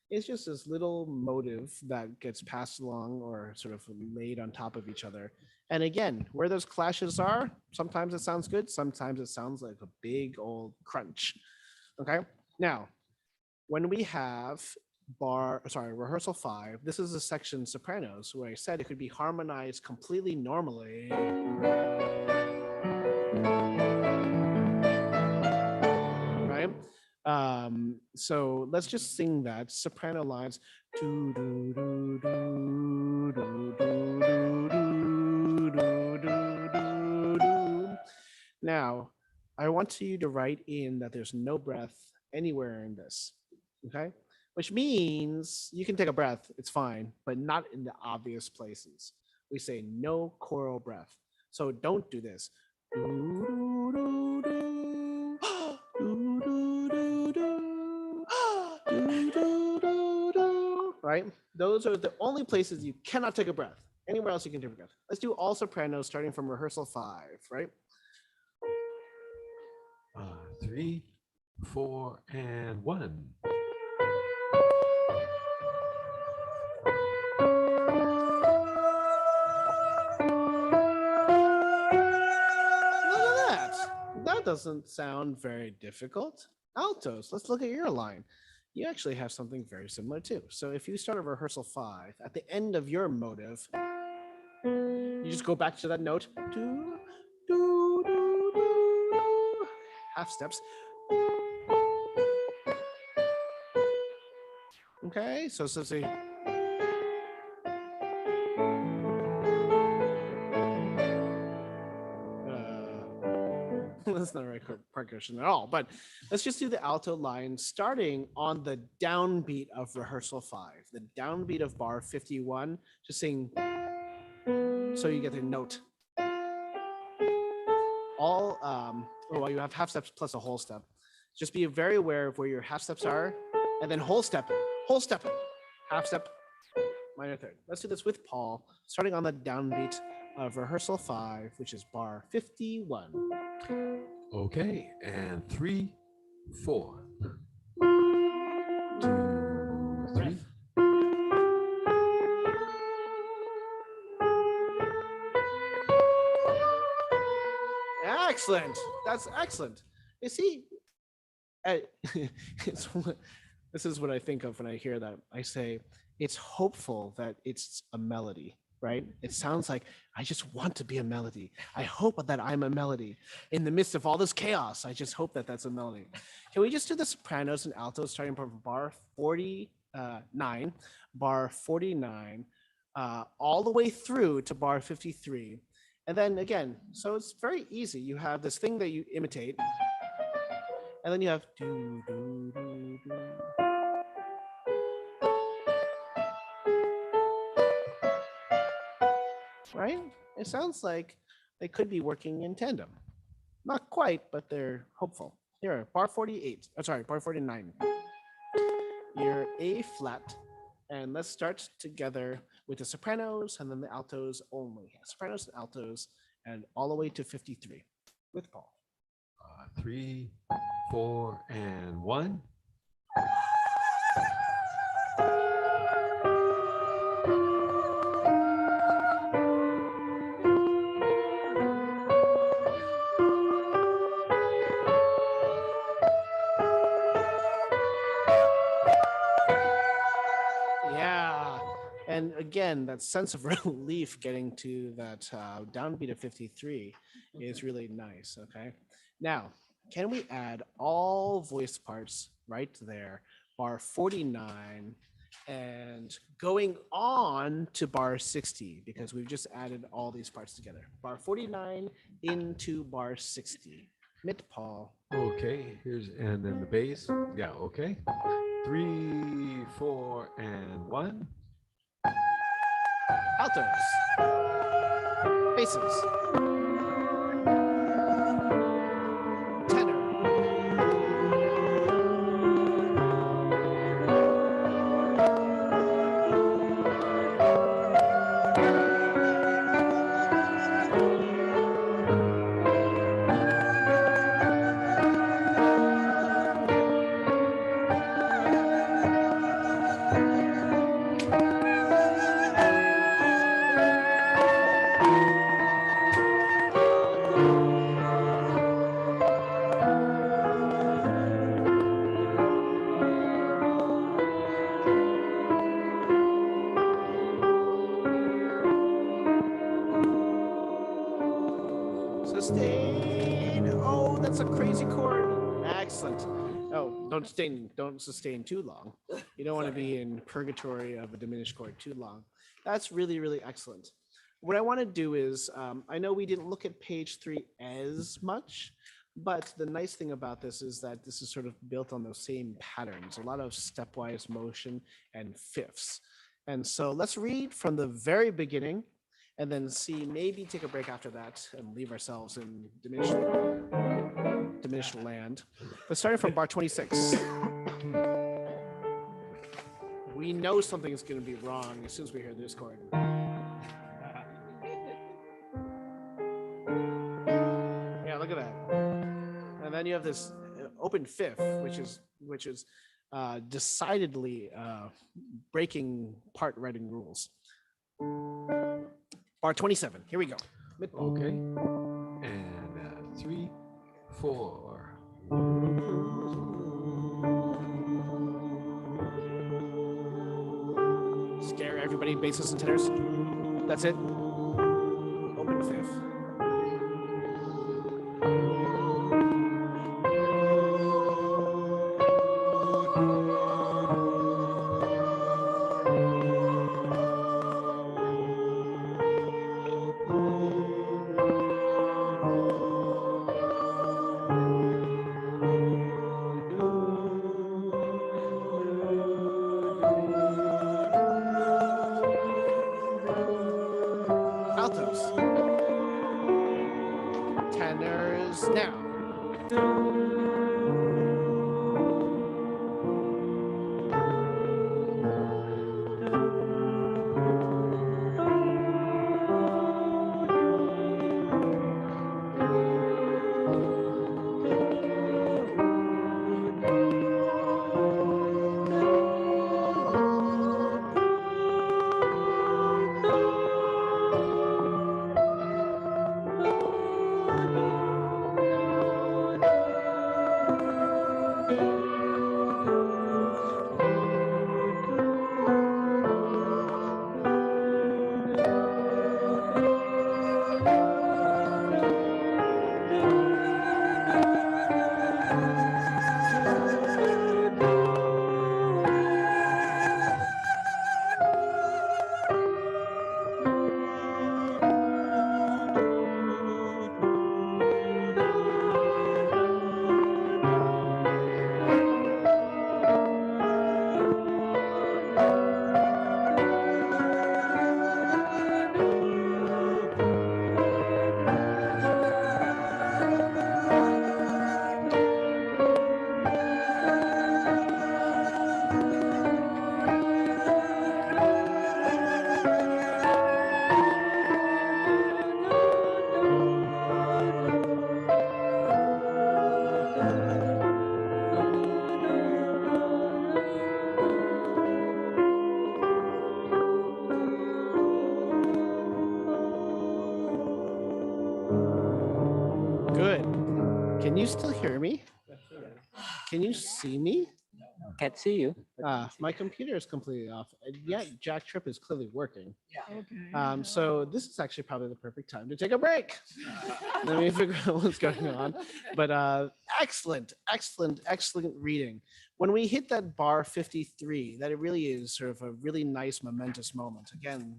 It's just this little motive that gets passed along or sort of laid on top of each other. And again, where those clashes are, sometimes it sounds good, sometimes it sounds like a big old crunch. Okay. Now, when we have rehearsal 5, this is a section sopranos where I said it could be harmonized completely normally. Right? So let's just sing that soprano lines. Now, I want you to write in that there's no breath anywhere in this. Okay? Which means you can take a breath, it's fine, but not in the obvious places. We say no choral breath. So don't do this. Right? Those are the only places you cannot take a breath. Anywhere else you can take a breath. Let's do all sopranos starting from rehearsal 5, right? 3, 4, and 1. Look at that. That doesn't sound very difficult. Altos, let's look at your line. You actually have something very similar too. So if you start a rehearsal 5, at the end of your motive, you just go back to that note. Half steps. Okay, so see. That's not right percussion at all, but let's just do the alto line starting on the downbeat of rehearsal 5, the downbeat of bar 51, just sing so you get the note. All, well, you have half steps plus a whole step. Just be very aware of where your half steps are, and then whole step, half step, minor third. Let's do this with Paul, starting on the downbeat of rehearsal 5, which is bar 51. Okay, and 3, 4. 2, 3. Excellent. That's excellent. You see, this is what I think of when I hear that. I say, it's hopeful that it's a melody, right? It sounds like I just want to be a melody. I hope that I'm a melody. In the midst of all this chaos, I just hope that that's a melody. Can we just do the sopranos and altos starting from bar 49, all the way through to bar 53? And then again, so it's very easy. You have this thing that you imitate, and then you have do, do, do, do. Right? It sounds like they could be working in tandem. Not quite, but they're hopeful. Here, bar 48. Oh, sorry, bar 49. Your A flat. And let's start together with the sopranos and then the altos only. Sopranos and altos, and all the way to 53 with Paul. 3, 4, and 1. Yeah. And again, that sense of relief getting to that downbeat of 53 is really nice. Okay. Now, can we add all voice parts right there, bar 49, and going on to bar 60 because we've just added all these parts together. Bar 49 into bar 60. Mit Paul. Okay, and then the bass. Yeah, okay. 3, 4, and 1. Altos. Basses. Tenor. Sustain. Oh, that's a crazy chord. Excellent. Oh, don't sustain too long. You don't want to be in purgatory of a diminished chord too long. That's really, really excellent. What I want to do is, I know we didn't look at page 3 as much, but the nice thing about this is that this is sort of built on those same patterns, a lot of stepwise motion and fifths. And so let's read from the very beginning and then see, maybe take a break after that and leave ourselves in diminished land. But starting from bar 26, we know something is going to be wrong as soon as we hear this chord. Yeah, look at that. And then you have this open fifth, which is decidedly breaking part writing rules. Bar 27. Here we go. Mid-ball. Okay. And 3, 4. Scare everybody, basses and tenors. That's it. Open fifth. Altos. Tenors now. Good. Can you still hear me? Can you see me? Can't see you. My computer is completely off. And yet JackTrip is clearly working. So this is actually probably the perfect time to take a break. Let me figure out what's going on. But excellent reading. when we hit that bar 53, that it really is sort of a really nice momentous moment. Again,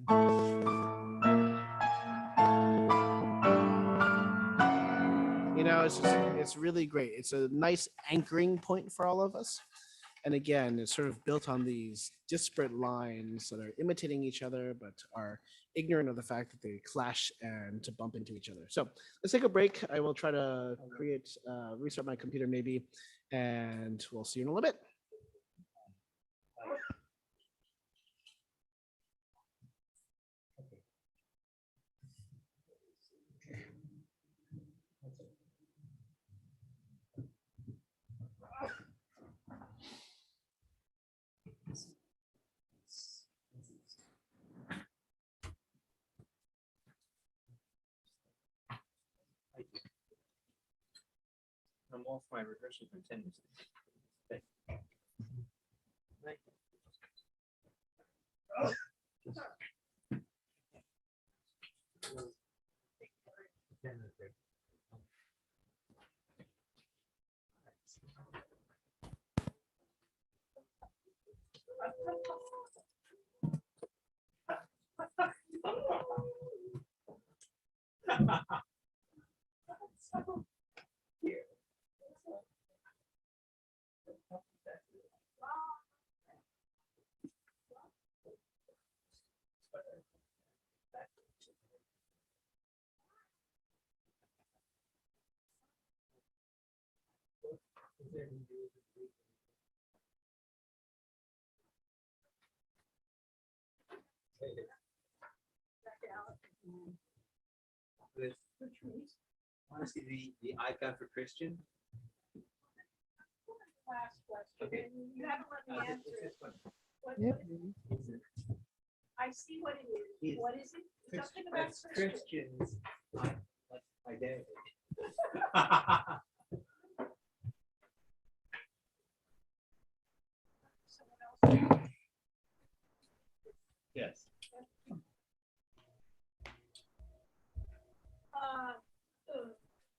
you know, it's really great. It's a nice anchoring point for all of us. And again, it's sort of built on these disparate lines that are imitating each other, but are ignorant of the fact that they clash and to bump into each other. So let's take a break. I will try to restart my computer maybe, and we'll see you in a little bit. I'm off my rehearsal for tennis. Honestly, the icon for Christian. Last question. Okay. You haven't let me answer it. What- Yep. I see what it is. What is it? Something about That's Christian. Christian's identity. Someone else. Yes.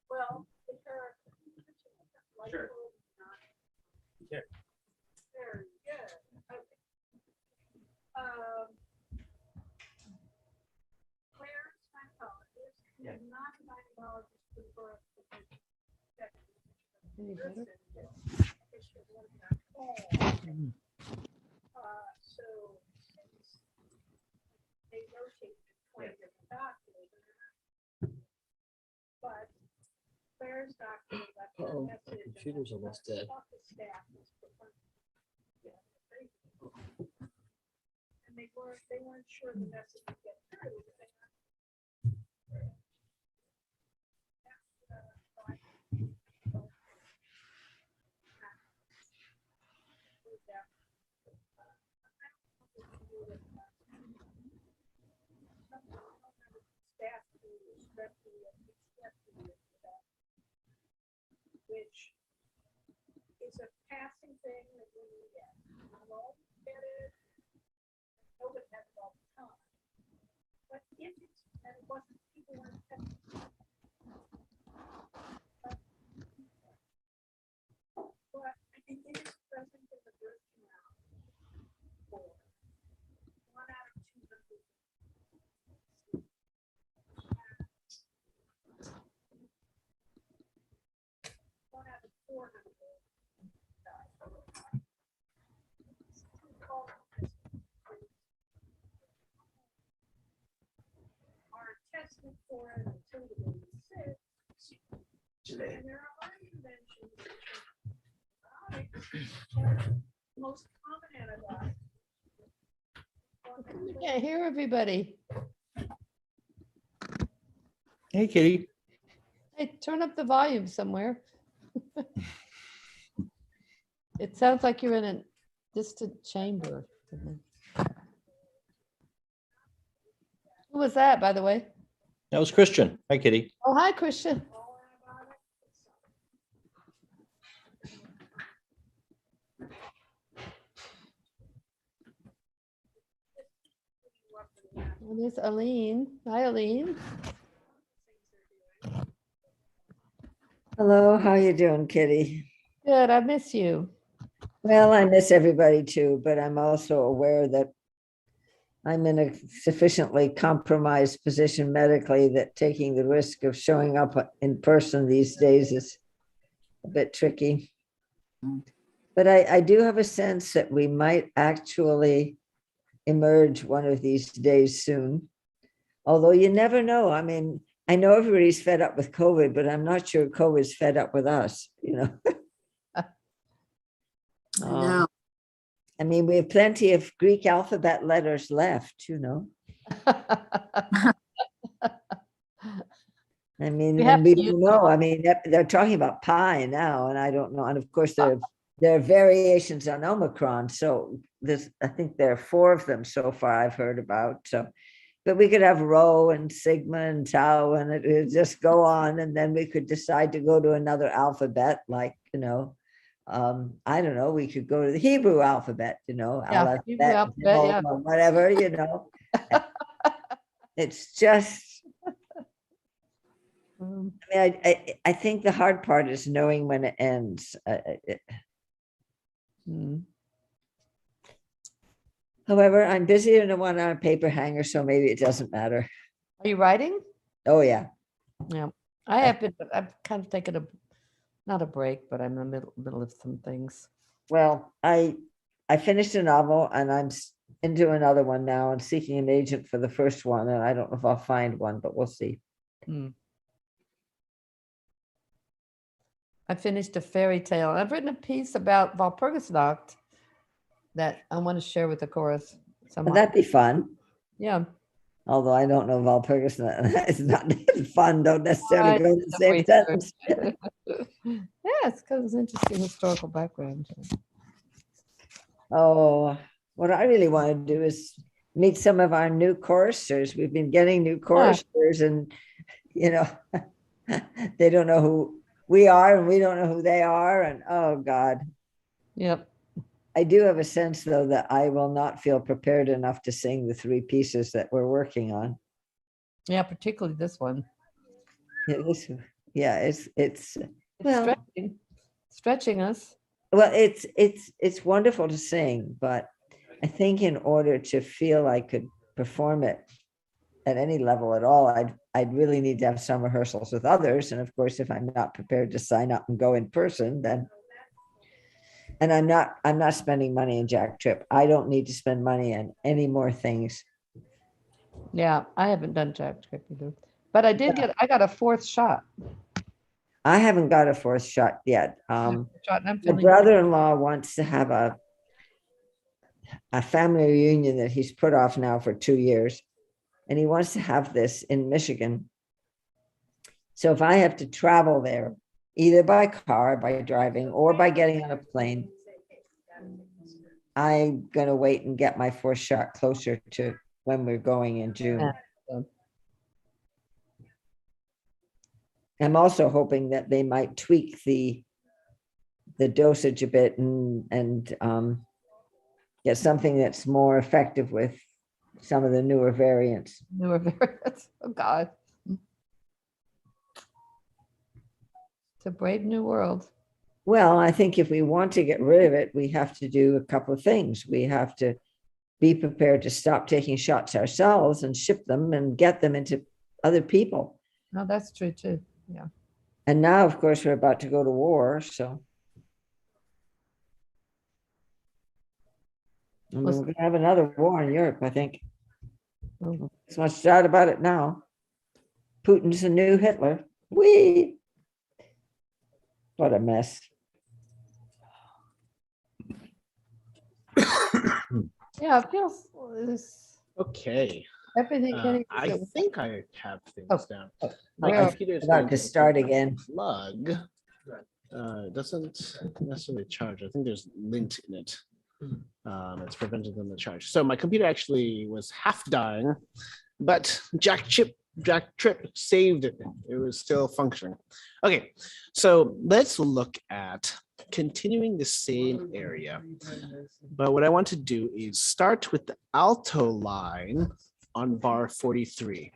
Well, the character. Sure. Sure. Very good. Okay. Claire's gynecologist, Yeah. not a gynecologist for birth. Any better? So since they rotate between different doctors, but Claire's doctor left a Uh-oh, message. my computer's almost dead. Office staff was preferred. And they weren't sure the message would get through. But they which is a passing thing that we get. Not all get it. Nobody has it all the time. But if it's, and it wasn't, people weren't testing. But I think it is present in the birth canal for 1 out of 200. One out of 400 die. Are tested for it until the baby is sick. And there are interventions. Most common antibiotics. I can't hear everybody. Hey, Kitty. Hey, turn up the volume somewhere. It sounds like you're in a distant chamber. Who was that, by the way? That was Christian. Hi, Kitty. Oh, hi, Christian. Well, there's Aline. Hi, Aline. Hello, how you doing, Kitty? Good. I miss you. Well, I miss everybody too, but I'm also aware that I'm in a sufficiently compromised position medically that taking the risk of showing up in person these days is a bit tricky. But I do have a sense that we might actually emerge one of these days soon. Although you never know. I mean, I know everybody's fed up with COVID, but I'm not sure COVID's fed up with us, you know. No. I mean, we have plenty of Greek alphabet letters left, you know. I mean, We have and we to use don't know. I mean, they're talking about pi now, and I don't know. And of course, there are variations on Omicron. So this, I think there are 4 of them so far I've heard about. So, but we could have rho and sigma and tau, and it would just go on, and then we could decide to go to another alphabet, like, you know, I don't know, we could go to the Hebrew alphabet, you know, Yeah, Hebrew alphabet, yeah. or whatever, you know. It's just, Um, I mean, I think the hard part is knowing when it ends. mm. However, I'm busy in a 1-hour paper hanger, so maybe it doesn't matter. Are you writing? Oh, yeah. Yeah, I have been, but I've kind of taken not a break, but I'm in the middle of some things. Well, I finished a novel and I'm into another one now and seeking an agent for the first one. And I don't know if I'll find one, but we'll see. Mm. I finished a fairy tale. I've written a piece about Walpurgisnacht that I want to share with the chorus. Would Somehow. that be fun? Yeah. Although I don't know Walpurgisnacht. It's not fun, don't necessarily Right, go in the it's a same way sentence. Yeah, it's because it's interesting historical background. Oh, what I really want to do is meet some of our new choristers. We've been getting new choristers and, you know, they don't know who we are and we don't know who they are. And oh God, Yep. I do have a sense though that I will not feel prepared enough to sing the 3 pieces that we're working on. Yeah, particularly this one. Yeah, it's It's well, stretching us. well, it's wonderful to sing, but I think in order to feel I could perform it at any level at all, I'd really need to have some rehearsals with others. And of course, if I'm not prepared to sign up and go in person, then and I'm not spending money in JackTrip. I don't need to spend money on any more things. Yeah, I haven't done JackTrip either. But I got a 4th shot. I haven't got a 4th shot yet. Shot, and I'm My feeling brother-in-law wants to have a family reunion that he's put off now for 2 years. And he wants to have this in Michigan. So if I have to travel there, either by car, by driving, or by getting on a plane, I'm going to wait and get my 4th shot closer to when we're going in June. Yeah. I'm also hoping that they might tweak the dosage a bit and get something that's more effective with some of the newer variants. Newer variants. Oh God. It's a brave new world. Well, I think if we want to get rid of it, we have to do a couple of things. We have to be prepared to stop taking shots ourselves and ship them and get them into other people. No, that's true too. Yeah. And now, of course, we're about to go to war. So I mean, we're going to have another war in Europe, I think. Oh. There's much doubt about it now. Putin's the new Hitler. Whee! What a mess. Yeah, it feels Okay. everything getting. I think I have things Oh, down. oh, My where- computer's About going to start again. Plug. It doesn't necessarily charge. I think there's lint in it. It's preventing them to charge. So my computer actually was half dying, but JackTrip saved it. It was still functioning. Okay, so let's look at continuing the same area. But what I want to do is start with the alto line on bar 43.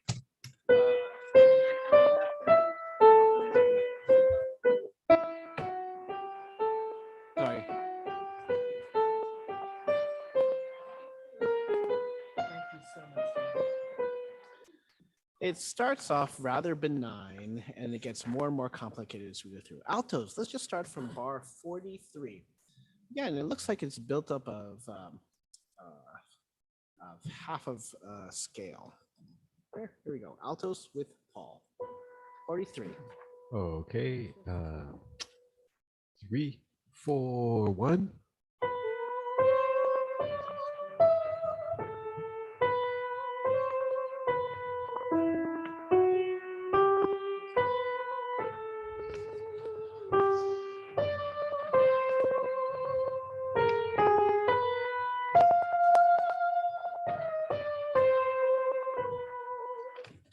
Sorry. It starts off rather benign and it gets more and more complicated as we go through. Altos, let's just start from bar 43. Yeah, and it looks like it's built up of half of scale. There, here we go. Altos with Paul. 43. Okay. 3, 4, 1.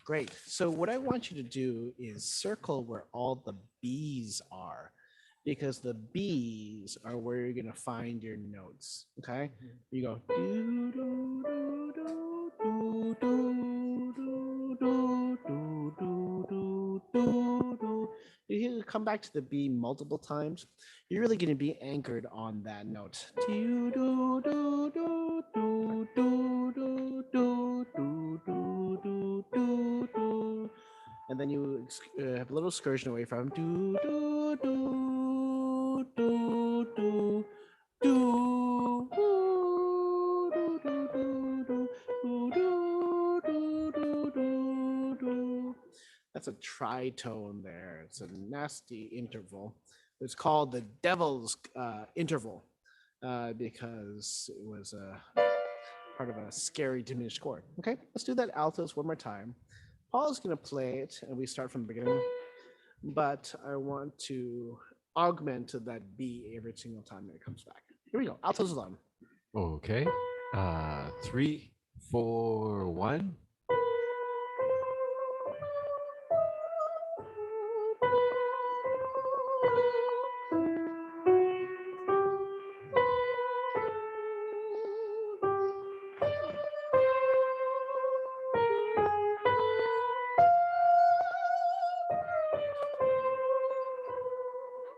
Great. So what I want you to do is circle where all the B's are, because the B's are where you're going to find your notes. Okay. You go. Do, do, do, do, do, do, do, do, do, do, do, do. You come back to the B multiple times. You're really going to be anchored on that note. Do, do, do, do, do, do, do, do, do, do, do, do, do. And then you have a little excursion away from do, do, do, do, do, do, do, do, do, do, do, do, do, do, do, do. That's a tritone there. It's a nasty interval. It's called the devil's interval because it was part of a scary diminished chord. Okay, let's do that altos one more time. Paul is going to play it, and we start from the beginning, but I want to augment that B every single time that it comes back. Here we go, altos alone. Okay. 3, 4, 1.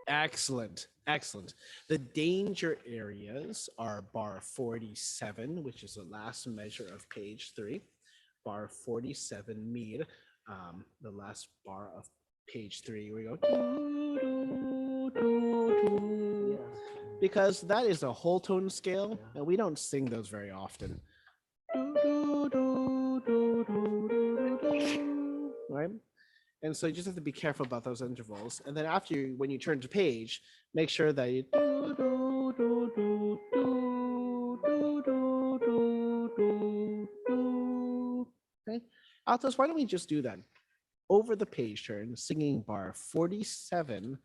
Excellent, excellent. The danger areas are bar 47, which is the last measure of page 3. Bar 47 mid, the last bar of page 3. We go. Do, do, do, do. Because that is a whole tone scale, and we don't sing those very often. Do, do, do, do, do, do, do, do. Right? And so you just have to be careful about those intervals. And then after you, when you turn to page, make sure that you do, do, do, do, do, do, do, do, do, do. Okay. Altos, why don't we just do that? Over the page turn, singing bar 47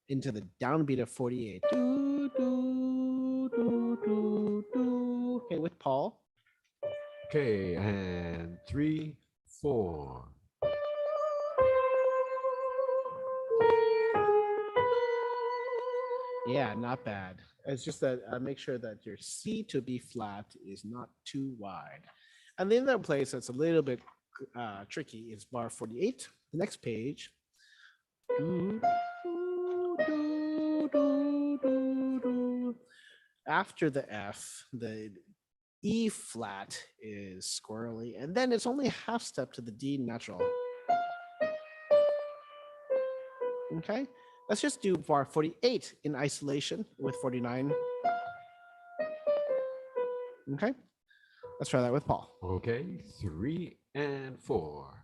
into the downbeat of 48. Do, do, do, do, do. Okay, with Paul. Okay, and 3, 4. Yeah, not bad. It's just that make sure that your C to B flat is not too wide. And the other place that's a little bit tricky is bar 48, the next page. Do, do, do, do, do. After the F, the E flat is squirrely, and then it's only a half step to the D natural. Okay, let's just do bar 48 in isolation with 49. Okay, let's try that with Paul. Okay, 3 and 4.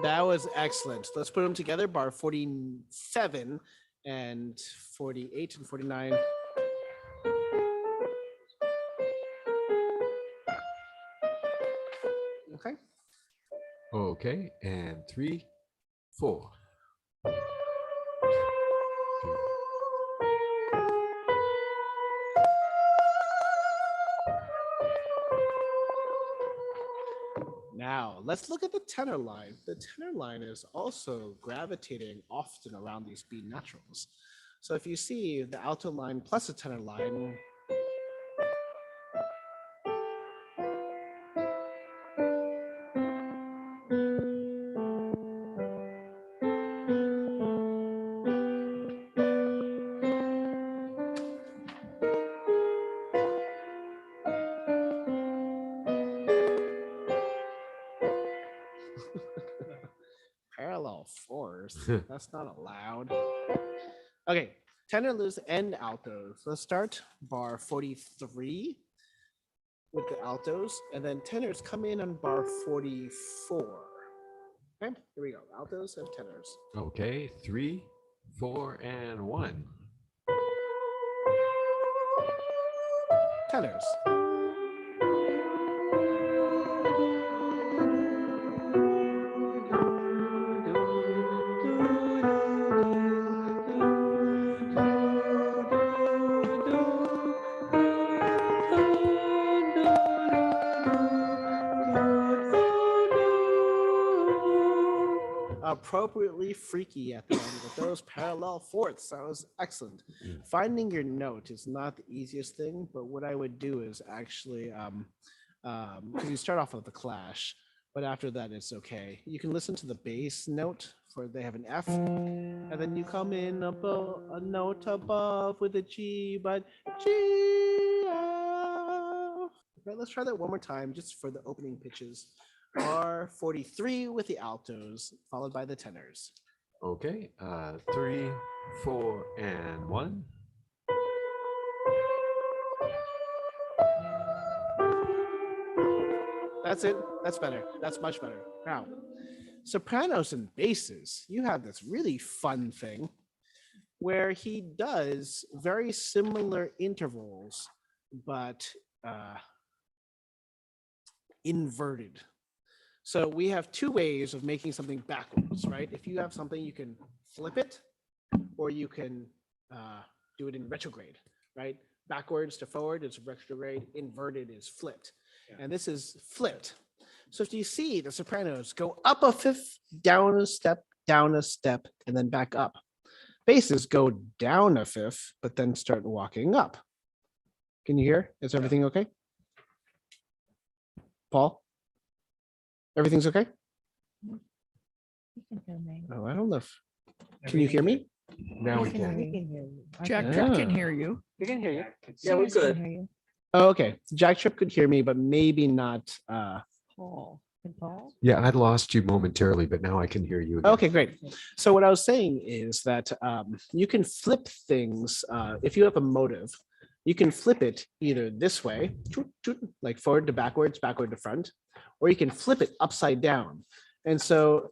That was excellent. Let's put them together, bar 47 and 48 and 49. Okay. Okay, and 3, 4. Now, let's look at the tenor line. The tenor line is also gravitating often around these B naturals. So if you see the alto line plus a tenor line, course. That's not allowed. Okay, tenors and altos. Let's start bar 43 with the altos, and then tenors come in on bar 44. Okay, here we go. Altos and tenors. Okay, 3, 4, and 1. Tenors. Appropriately freaky at the end with those parallel fourths. That was excellent. Finding your note is not the easiest thing, but what I would do is actually because you start off with the clash, but after that it's okay. You can listen to the bass note for they have an F, and then you come in above a note above with a G, but G F. Okay, let's try that one more time just for the opening pitches. Bar 43 with the altos, followed by the tenors. Okay, 3, 4, and 1. That's it. That's better. That's much better. Now, sopranos and basses, you have this really fun thing where he does very similar intervals, but inverted. So we have two ways of making something backwards, right? If you have something, you can flip it, or you can do it in retrograde, right? Backwards to forward is retrograde, inverted is flipped. And this is flipped. So if you see the sopranos go up a fifth, down a step, and then back up. Basses go down a fifth, but then start walking up. Can you hear? Is everything okay? Paul? Everything's okay? Oh, I don't know. Can you hear me? Now we can. JackTrip can Ah. hear you. We can hear you. Yeah, we're good. Oh, okay. JackTrip could hear me, but maybe not. Paul. Can Paul? Yeah, I'd lost you momentarily, but now I can hear you again. Okay, great. So what I was saying is that you can flip things. If you have a motive, you can flip it either this way, like forward to backwards, backward to front, or you can flip it upside down. And so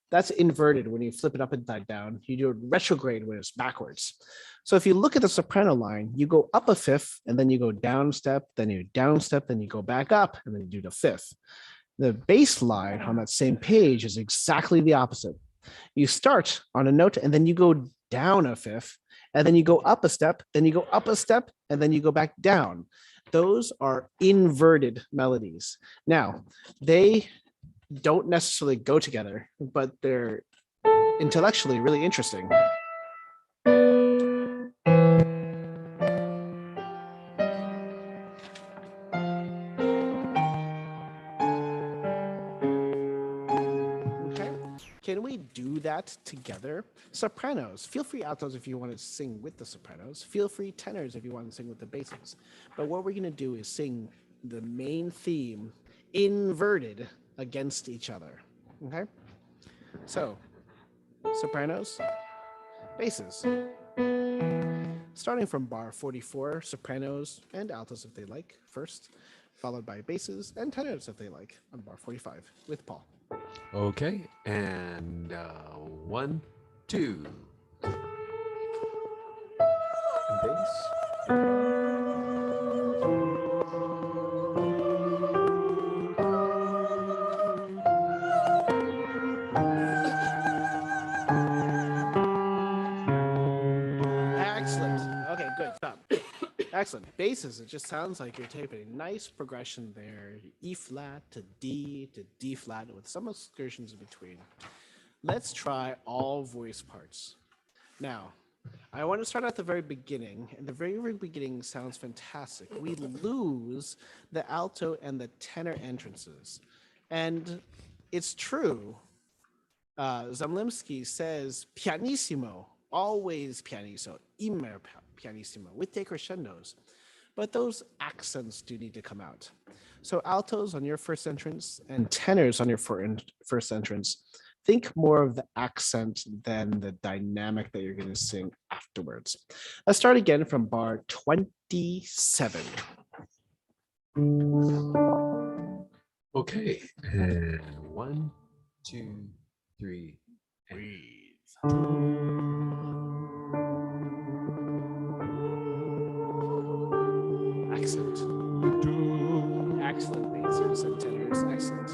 that's inverted when you flip it up and down. You do it retrograde when it's backwards. So if you look at the soprano line, you go up a fifth, and then you go down step, then you down step, then you go back up, and then you do the fifth. The bass line on that same page is exactly the opposite. You start on a note, and then you go down a fifth, and then you go up a step, then you go up a step, and then you go back down. Those are inverted melodies. Now, they don't necessarily go together, but they're intellectually really interesting. Okay, can we do that together? Sopranos, feel free altos if you want to sing with the sopranos. Feel free tenors if you want to sing with the basses. But what we're going to do is sing the main theme inverted against each other. Okay, so sopranos, basses. Starting from bar 44, sopranos and altos if they like first, followed by basses and tenors if they like on bar 45 with Paul. Okay, and 1, 2. Bass. Excellent. Okay, good. Stop. Excellent. Basses, it just sounds like you're taking a nice progression there. E flat to D flat with some excursions in between. Let's try all voice parts. Now, I want to start at the very beginning, and the very, very beginning sounds fantastic. We lose the alto and the tenor entrances. And it's true. Zamlimsky says pianissimo, always pianissimo, immer pianissimo, with decrescendos. But those accents do need to come out. So altos on your first entrance and tenors on your first entrance think more of the accent than the dynamic that you're going to sing afterwards. Let's start again from bar 27. Okay. And 1, 2, 3, and Accent. Excellent basses and tenors. Excellent.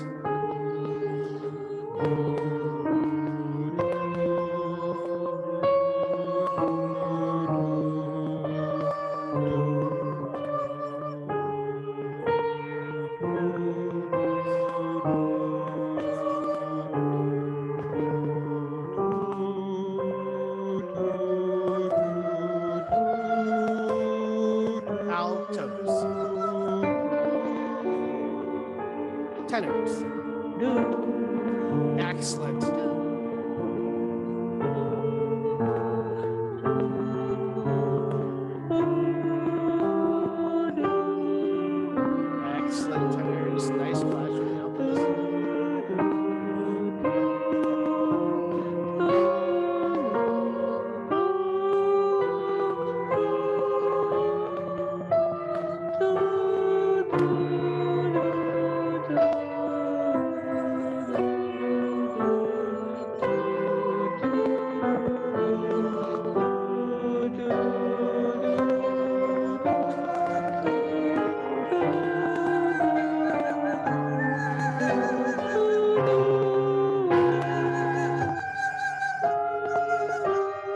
Altos. Tenors. Excellent. Excellent tenors. Nice flash for the altos.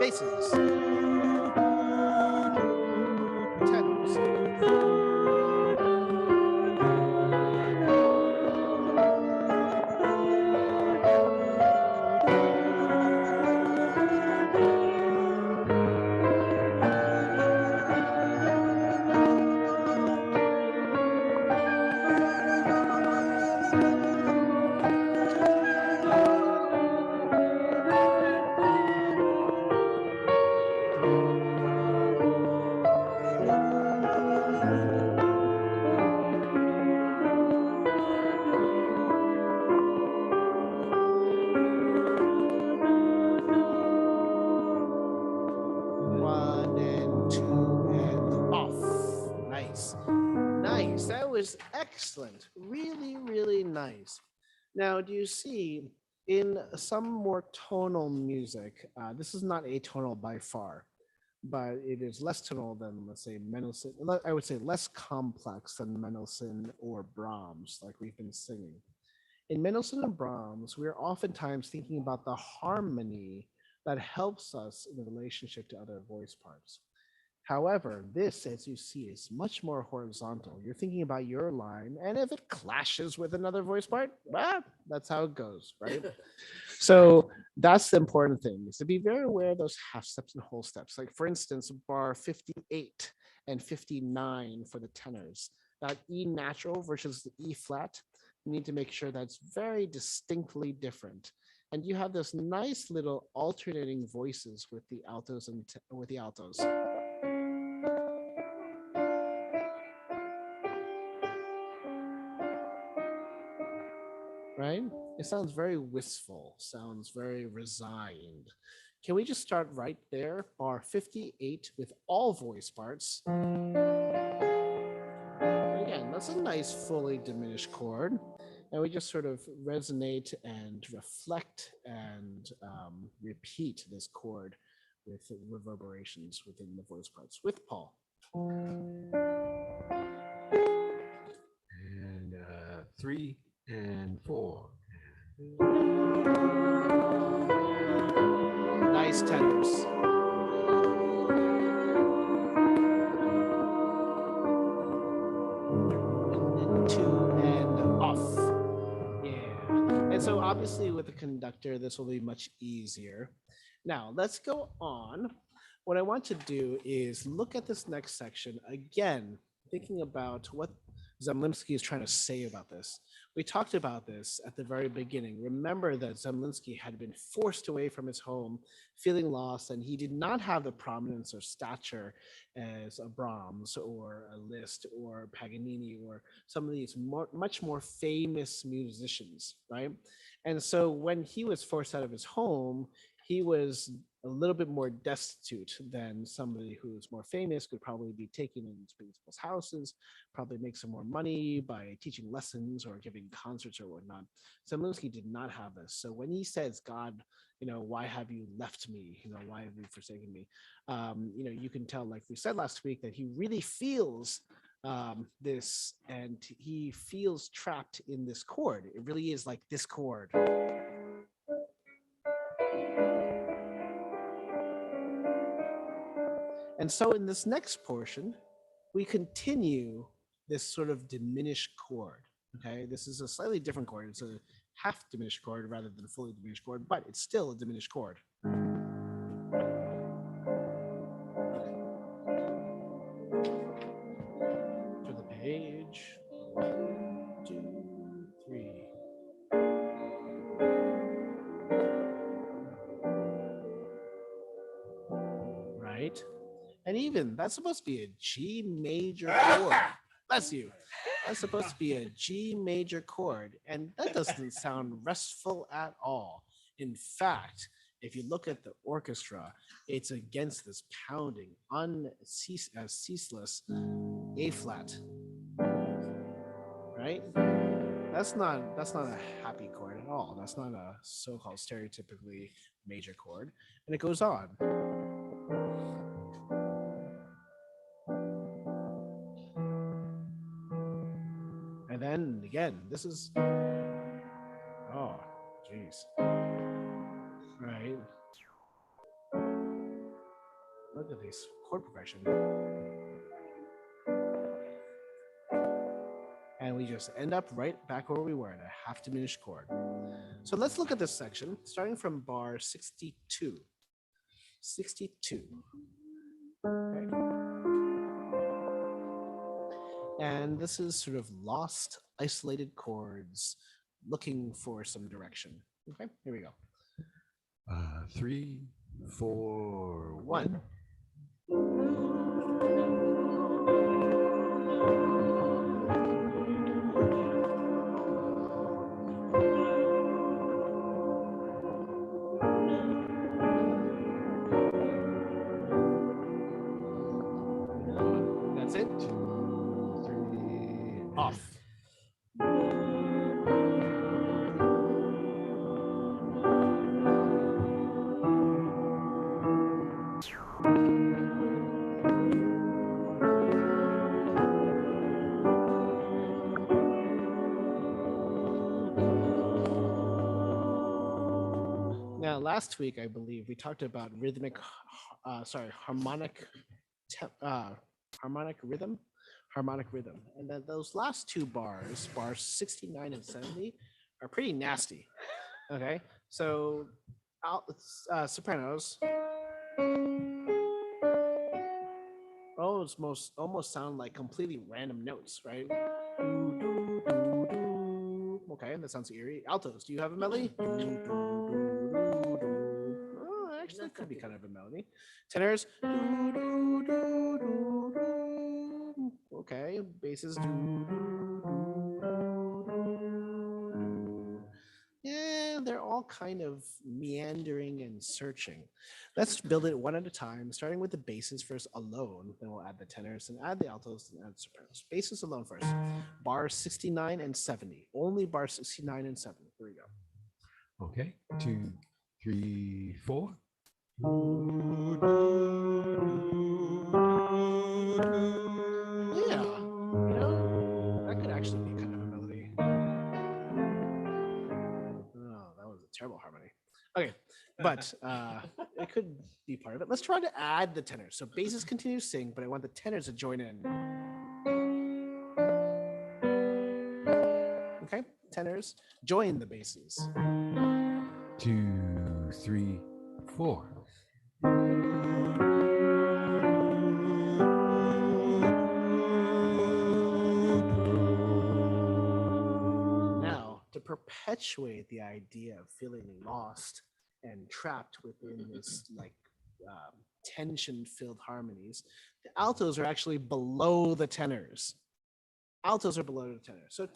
Basses. Tenors. One and two and off. Nice. Nice. That was excellent. Really, really nice. Now, do you see in some more tonal music, this is not atonal by far, but it is less tonal than, let's say, Mendelssohn. I would say less complex than Mendelssohn or Brahms, like we've been singing. In Mendelssohn and Brahms, we're oftentimes thinking about the harmony that helps us in the relationship to other voice parts. However, this, as you see, is much more horizontal. You're thinking about your line, and if it clashes with another voice part, well, that's how it goes, right? So that's the important thing, is to be very aware of those half steps and whole steps. Like, for instance, bar 58 and 59 for the tenors, that E natural versus the E flat, you need to make sure that's very distinctly different. And you have this nice little alternating voices with the altos and with the altos. Right? It sounds very wistful, sounds very resigned. Can we just start right there? Bar 58 with all voice parts. And again, that's a nice fully diminished chord. And we just sort of resonate and reflect and repeat this chord with reverberations within the voice parts with Paul. and 3 and 4. Nice tenors. And 2 and off. Yeah. And so obviously with the conductor, this will be much easier. Now let's go on. What I want to do is look at this next section again, thinking about Zemlinsky is trying to say about this. We talked about this at the very beginning. Remember that Zemlinsky had been forced away from his home, feeling lost, and he did not have the prominence or stature as a Brahms or a Liszt or Paganini or some of these much more famous musicians, right? And so when he was forced out of his home, he was a little bit more destitute than somebody who's more famous, could probably be taken into people's houses, probably make some more money by teaching lessons or giving concerts or whatnot. Zemlinsky did not have this. So when he says, God, why have you left me? Why have you forsaken me? You can tell, like we said last week, that he really feels this, and he feels trapped in this chord. It really is like this chord. And so in this next portion, we continue this sort of diminished chord. Okay, this is a slightly different chord. It's a half diminished chord rather than a fully diminished chord, but it's still a diminished chord. To the page. 1, 2, 3. Right? And even that's supposed to be a G major chord. Bless you. That's supposed to be a G major chord, and that doesn't sound restful at all. In fact, if you look at the orchestra, it's against this pounding, ceaseless A flat. Right? That's not a happy chord at all. That's not a so-called stereotypically major chord, and it goes on. And then again, this is, oh, geez. Right. Look at this chord progression. And we just end up right back where we were at a half diminished chord. So let's look at this section, starting from bar 62. 62. Okay. And this is sort of lost, isolated chords looking for some direction. Okay, here we go. 3, 4, 1. That's it. 2, 3, Off. Now, last week, I believe we talked about harmonic rhythm, and then those last two bars 69 and 70, are pretty nasty. Okay, so sopranos almost sound like completely random notes, right? Okay, that sounds eerie. Altos, do you have a melody? Oh, actually, it could be kind of a melody. Tenors. Okay, basses. Yeah, they're all kind of meandering and searching. Let's build it one at a time, starting with the basses first alone. Then we'll add the tenors and add the altos and add the sopranos. Basses alone first. Bar 69 and 70. Only bar 69 and 70. Here we go. Okay, 2, 3, 4. Yeah, that could actually be kind of a melody. Oh, that was a terrible harmony. Okay, but it could be part of it. Let's try to add the tenors. So basses continue to sing, but I want the tenors to join in. Okay, tenors, join the basses. 2, 3, 4. perpetuate the idea of feeling lost and trapped within this like tension-filled harmonies, the altos are actually below the tenors. Altos are below the tenor. So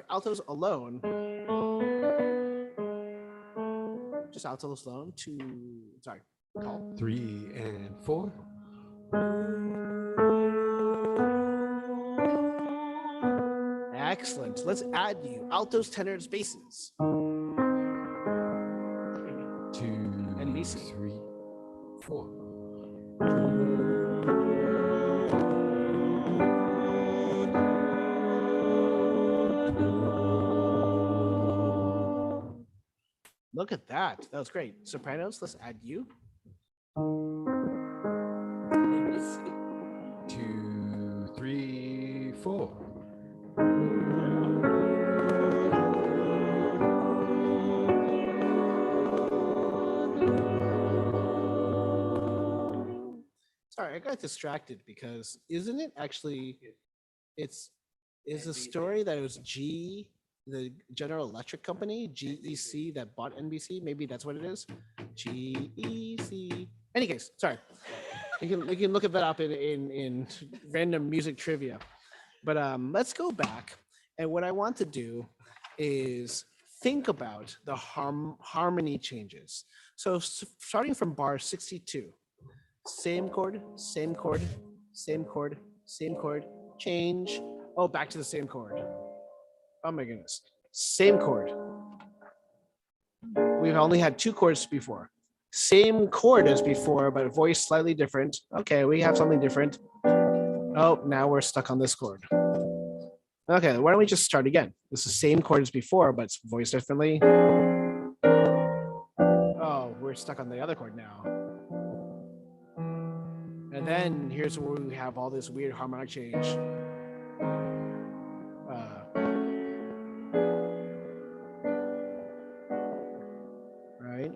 altos alone, just altos alone, call. 3 and 4. Excellent. Let's add you altos, tenors, basses. 2 And BC. 3 4. Look at that. That was great. Sopranos, let's add you. 2 3 4. Sorry, I got distracted because isn't it actually is a NBC. story that it was the General Electric Company, GEC, that bought NBC? Maybe that's what it is. GEC. Any case, sorry. We can look at that up in random music trivia. But let's go back. And what I want to do is think about the harmony changes. So starting from bar 62, same chord, same chord, same chord, same chord, change. Oh, back to the same chord. Oh my goodness. Same chord. We've only had 2 chords before. Same chord as before, but voice slightly different. Okay, we have something different. Oh, now we're stuck on this chord. Okay, why don't we just start again? It's the same chord as before, but it's voiced differently. Oh, we're stuck on the other chord now. And then here's where we have all this weird harmonic change. Right?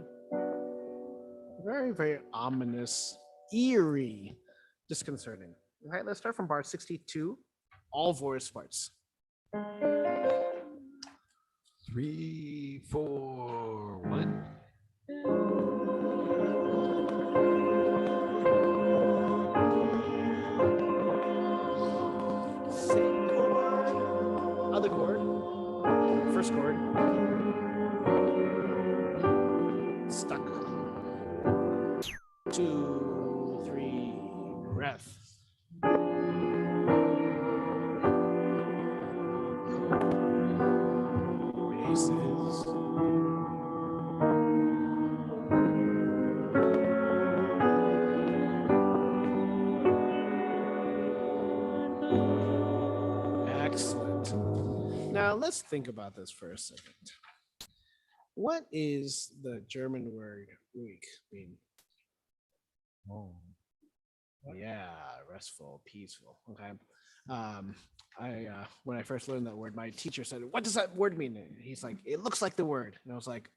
Very, very ominous, eerie, disconcerting. All right, let's start from bar 62, all voice parts. 3 4 1. Same chord, other chord, first chord, stuck. 2, 3, breath. Basses. Excellent. Now let's think about this for a second. What is the German word ruhig mean? Oh. Yeah, restful, peaceful. Okay. When I first learned that word, my teacher said, "What does that word mean?" And he's like, "It looks like the word." And I was like,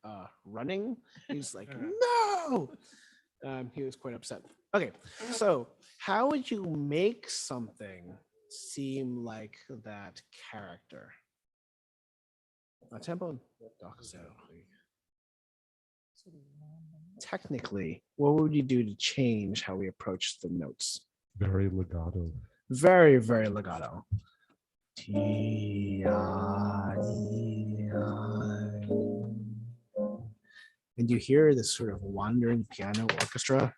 "Running?" He's like, "No." He was quite upset. Okay, so how would you make something seem like that character? A tempo. Technically, what would you do to change how we approach the notes? Very legato. Very, very legato. And you hear this sort of wandering piano orchestra.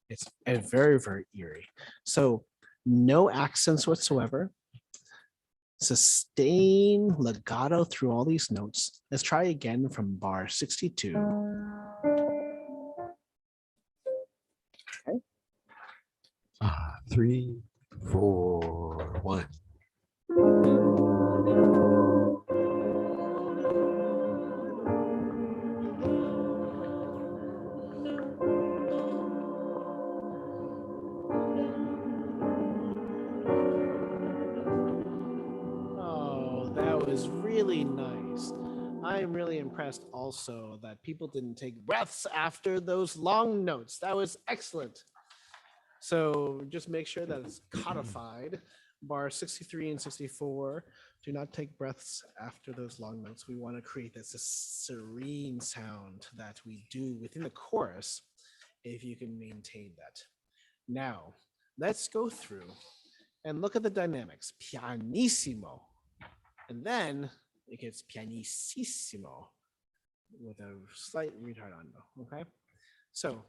It's very, very eerie. So no accents whatsoever. Sustain legato through all these notes. Let's try again from bar 62. Okay. 3 4 1. Oh, that was really nice. I'm really impressed also that people didn't take breaths after those long notes. That was excellent. So just make sure that it's codified. Bar 63 and 64. Do not take breaths after those long notes. We want to create this serene sound that we do within the chorus if you can maintain that. Now, let's go through and look at the dynamics. Pianissimo. And then it gets pianissimo with a slight ritardando. Okay. So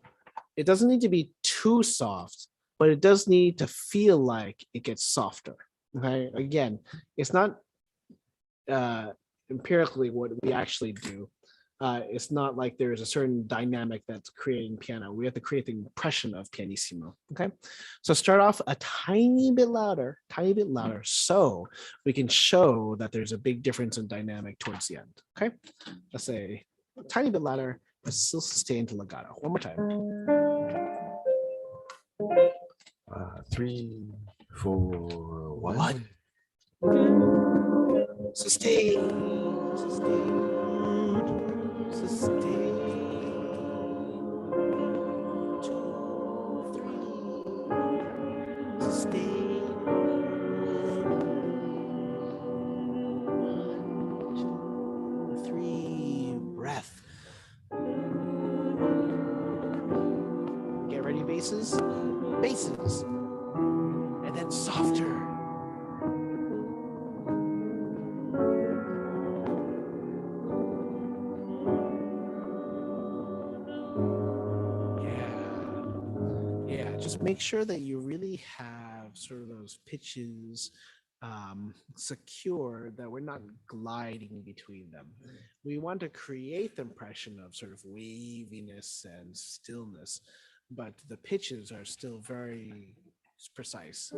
it doesn't need to be too soft, but it does need to feel like it gets softer. Okay. Again, it's not empirically what we actually do. It's not like there's a certain dynamic that's creating piano. We have to create the impression of pianissimo. Okay. So start off a tiny bit louder, so we can show that there's a big difference in dynamic towards the end. Okay. Let's say a tiny bit louder, but still sustain to legato. One more time. 3, 4, 1. Sustain, sustain, sustain. 2, 3, sustain. 1, 2, 3, breath. Get ready, basses, basses, and then softer. Just make sure that you really have sort of those pitches secure, that we're not gliding between them. We want to create the impression of sort of waviness and stillness, but the pitches are still very precise.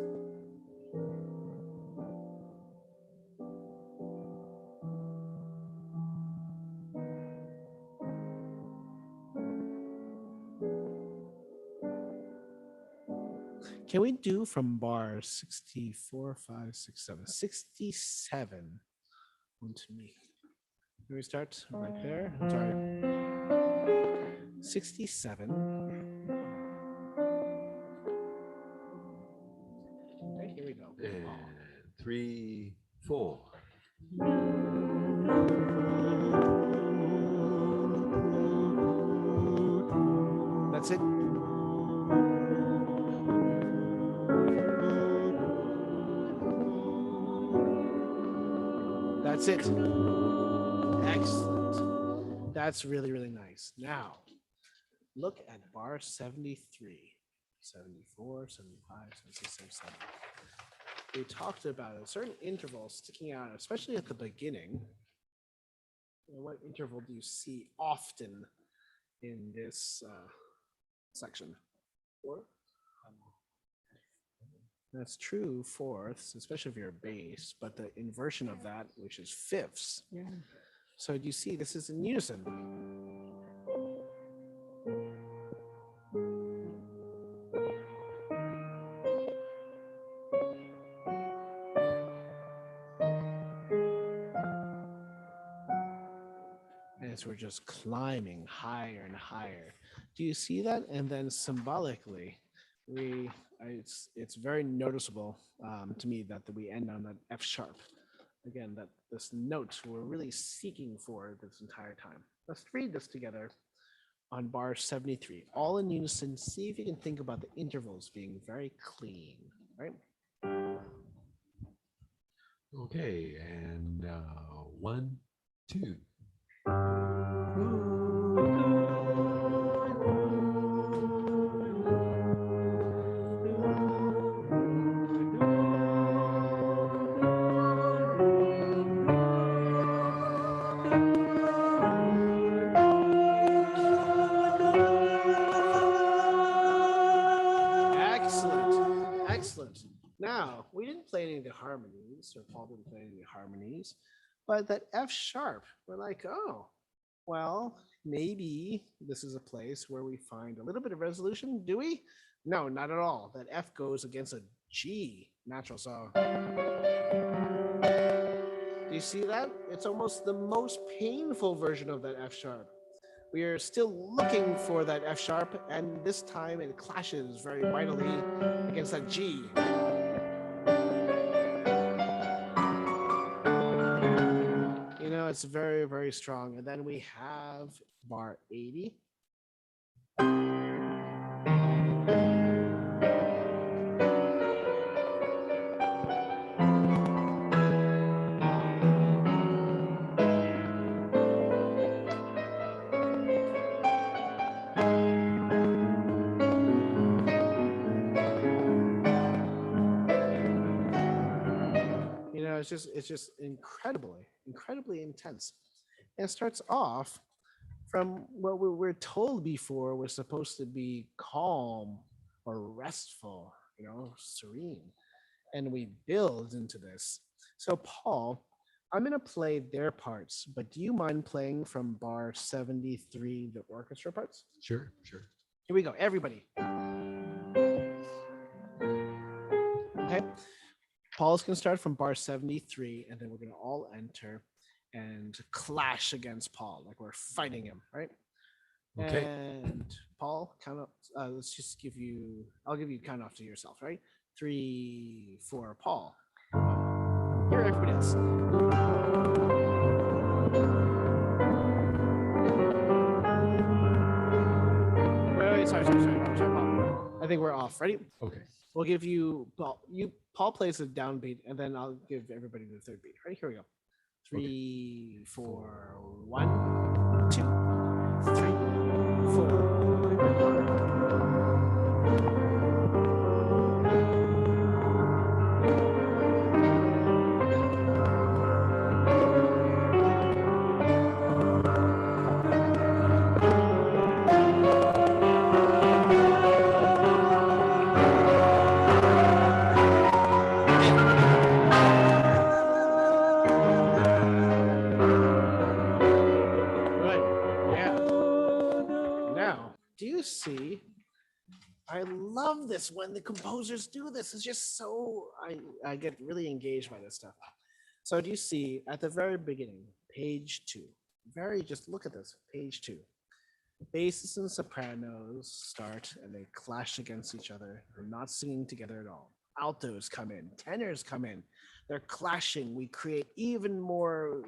Can we do from bar 64, 5, 6, 7, 67 onto me? Can we start right there? I'm sorry. 67. Okay, here we go. And 3, 4. That's it. That's it. Excellent. That's really, really nice. Now, look at bar 73, 74, 75, 76, 77. We talked about a certain interval sticking out, especially at the beginning. What interval do you see often in this section? 4? That's true, fourths, especially if you're a bass, but the inversion of that, which is fifths. Yeah. So do you see this is in unison? As we're just climbing higher and higher. Do you see that? And then symbolically, it's very noticeable to me that we end on that F sharp. Again, that this note we're really seeking for this entire time. Let's read this together on bar 73, all in unison. See if you can think about the intervals being very clean, right? Okay, and 1, 2. Excellent. Now, we didn't play any of the harmonies, or Paul didn't play any of the harmonies, but that F sharp, we're like, oh, well, maybe this is a place where we find a little bit of resolution. Do we? No, not at all. That F goes against a G natural. So, do you see that? It's almost the most painful version of that F sharp. We are still looking for that F sharp, and this time it clashes very mightily against that G. You know, it's very, very strong. And then we have bar 80. You know, it's just incredibly intense. And it starts off from what we were told before was supposed to be calm or restful, you know, serene. And we build into this. So, Paul, I'm going to play their parts, but do you mind playing from bar 73, the orchestra parts? Sure, sure. Here we go, everybody. Okay. Paul's going to start from bar 73, and then we're going to all enter and clash against Paul, like we're fighting him, right? Okay. And Paul, count up. Let's just give you, I'll give you count off to yourself, right? 3, 4, Paul. Here, everybody else. Wait, sorry, Paul. I think we're off. Ready? Okay. We'll give you, Paul plays a downbeat, and then I'll give everybody the third beat. Ready? Here we go. 3, 4, 1, 2, 3, 4. See, I love this when the composers do this. It's just so I get really engaged by this stuff. So do you see at the very beginning, page 2, just look at this, page 2. Basses and sopranos start and they clash against each other. They're not singing together at all. Altos come in, tenors come in. They're clashing. We create even more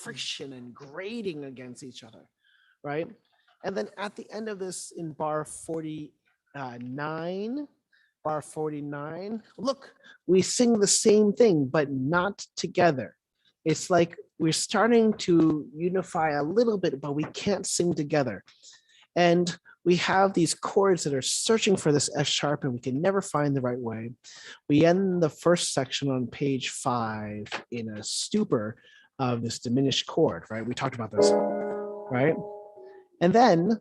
friction and grating against each other, right? And then at the end of this, in bar 49, look, we sing the same thing, but not together. It's like we're starting to unify a little bit, but we can't sing together. And we have these chords that are searching for this F sharp, and we can never find the right way. We end the first section on page 5 in a stupor of this diminished chord, right? We talked about this, right? And then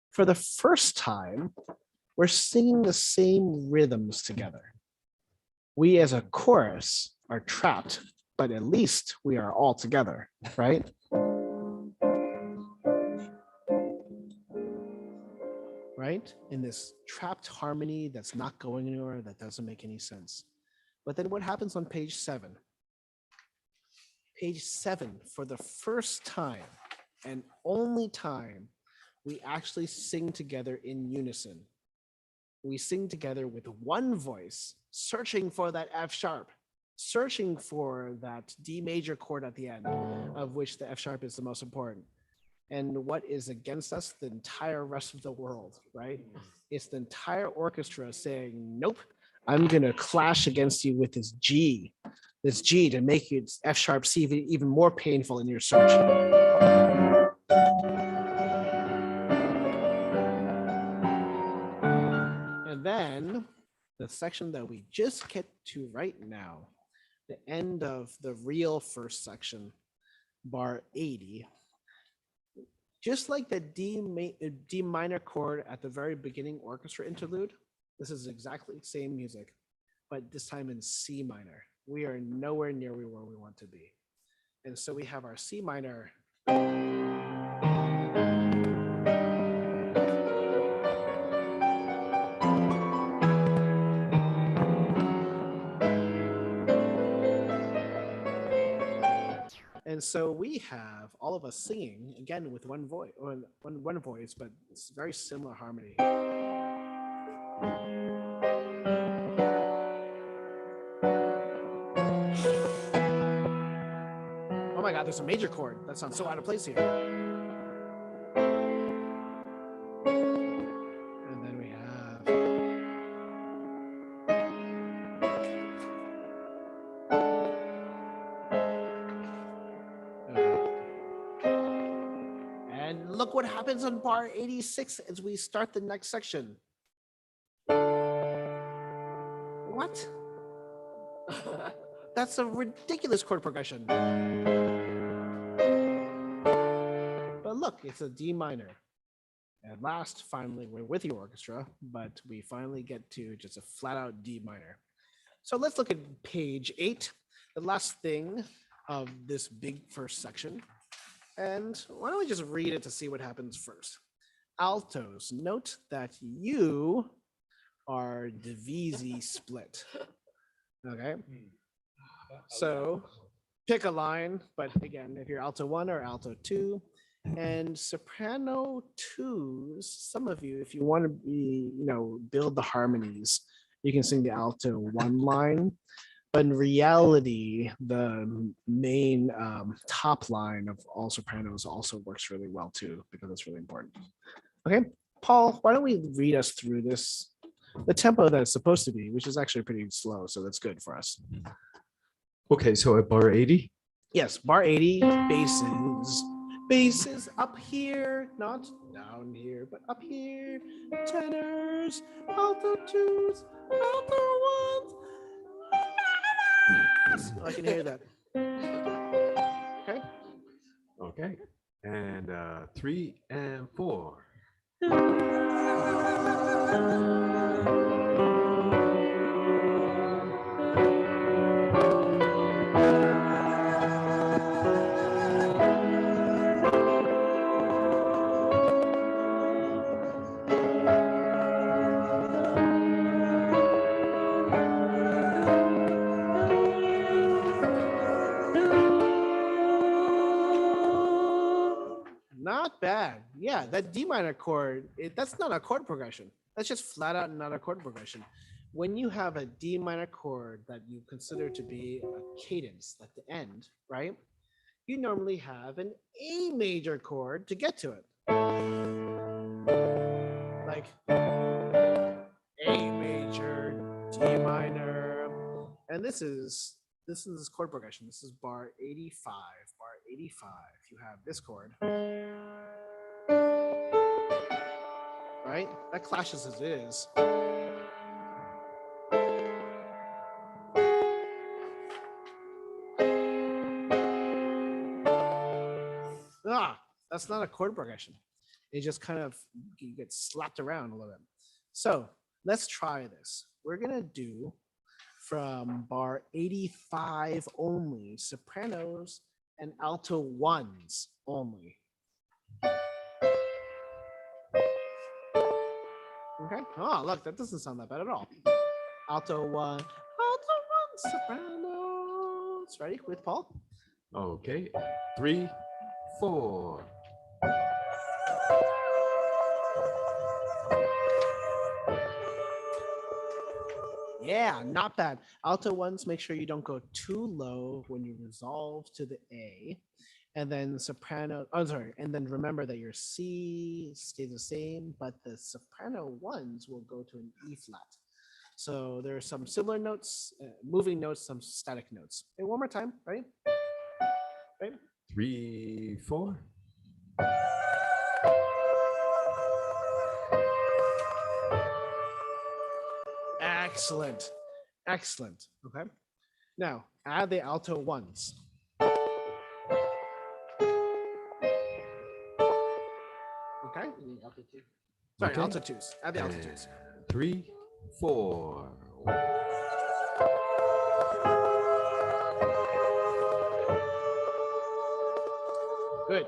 for the first time, we're singing the same rhythms together. We as a chorus are trapped, but at least we are all together, right? Right? In this trapped harmony that's not going anywhere, that doesn't make any sense. But then what happens on page 7? Page 7, for the first time and only time, we actually sing together in unison. We sing together with one voice, searching for that F sharp, searching for that D major chord at the end, of which the F sharp is the most important. And what is against us? The entire rest of the world, right? It's the entire orchestra saying, nope, I'm going to clash against you with this G to make you F sharp C even more painful in your search. And then the section that we just get to right now, the end of the real first section, bar 80, just like the D minor chord at the very beginning orchestra interlude, this is exactly the same music, but this time in C minor. We are nowhere near where we want to be. And so we have our C minor. And so we have all of us singing again with one voice, or one voice, but it's very similar harmony. Oh my God, there's a major chord. That sounds so out of place here. And then we have. And look what happens on bar 86 as we start the next section. What? That's a ridiculous chord progression. But look, it's a D minor. At last, finally, we're with the orchestra, but we finally get to just a flat out D minor. So let's look at page 8, the last thing of this big first section. And why don't we just read it to see what happens first? Altos, note that you are divisi split. Okay. So pick a line, but again, if you're alto 1 or alto 2, and soprano 2s, some of you, if you want to be, build the harmonies, you can sing the alto 1 line. But in reality, the main top line of all sopranos also works really well too, because it's really important. Okay, Paul, why don't we read us through this, the tempo that it's supposed to be, which is actually pretty slow, so that's good for us. Okay, so at bar 80? Yes, bar 80, basses. Basses up here, not down here, but up here. Tenors, alto 2s, alto 1s. I can hear that. Okay. Okay. And 3 and 4. Not bad. Yeah, that D minor chord, that's not a chord progression. That's just flat out not a chord progression. When you have a D minor chord that you consider to be a cadence at the end, right? You normally have an A major chord to get to it. Like A major, D minor. And this is chord progression. This is bar 85. Bar 85. You have this chord. Right? That clashes as is. That's not a chord progression. It just kind of, you get slapped around a little bit. So let's try this. We're gonna do from bar 85 only, sopranos and alto 1s only. Okay. Oh, look, that doesn't sound that bad at all. Alto 1, alto 1, sopranos. Ready with Paul? Okay. 3, 4. Yeah, not bad. Alto 1s, make sure you don't go too low when you resolve to the A. And then soprano, and then remember that your C stays the same, but the soprano 1s will go to an E flat. So there are some similar notes, moving notes, some static notes. Okay, one more time, ready? Right? 3, 4. Excellent. Excellent. Okay. Now add the alto 1s. Okay. Sorry, Okay. alto 2s. Add the alto 2s. 3, 4. Good.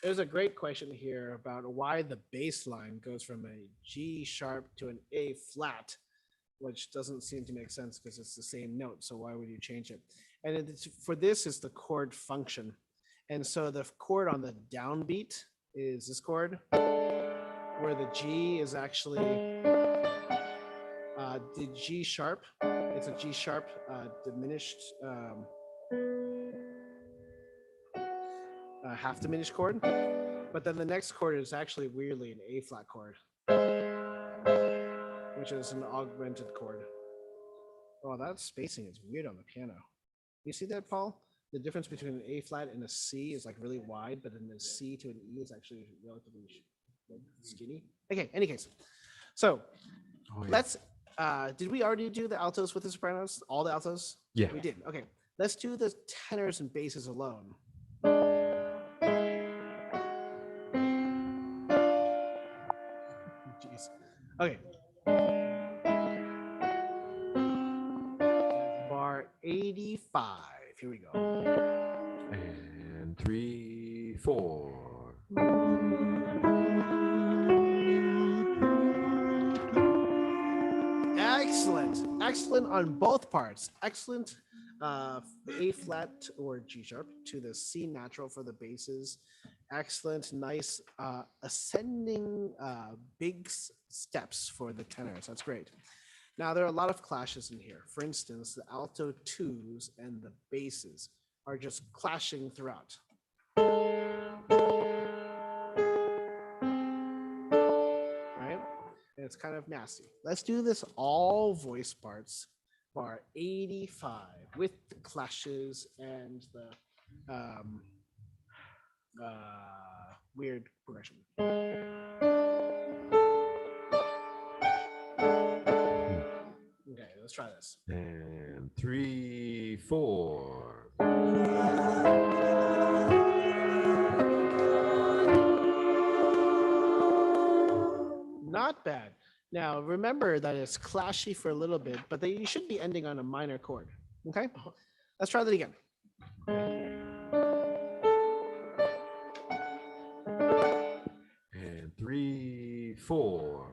There's a great question here about why the bass line goes from a G sharp to an A flat, which doesn't seem to make sense because it's the same note. So why would you change it? And for this is the chord function. And so the chord on the downbeat is this chord, where the G is actually the G sharp. It's a G sharp diminished, half diminished chord. But then the next chord is actually weirdly an A flat chord, which is an augmented chord. Oh, that spacing is weird on the piano. You see that, Paul? The difference between an A flat and a C is like really wide, but then the C to an E is actually relatively skinny. Okay, any case. So Oh, yeah. let's, did we already do the altos with the sopranos? All the altos? Yeah. We did. Okay, let's do the tenors and basses alone. Jeez. Okay. Bar 85. Here we go. And 3, 4. Excellent. Excellent on both parts. Excellent A flat or G sharp to the C natural for the basses. Excellent, nice ascending big steps for the tenors. That's great. Now, there are a lot of clashes in here. For instance, the alto twos and the basses are just clashing throughout. Right? And it's kind of nasty. Let's do this all voice parts, bar 85, with the clashes and the weird progression. Okay, let's try this. And 3, 4. Not bad. Now, remember that it's clashy for a little bit, but you should be ending on a minor chord. Okay? Let's try that again. And 3, 4.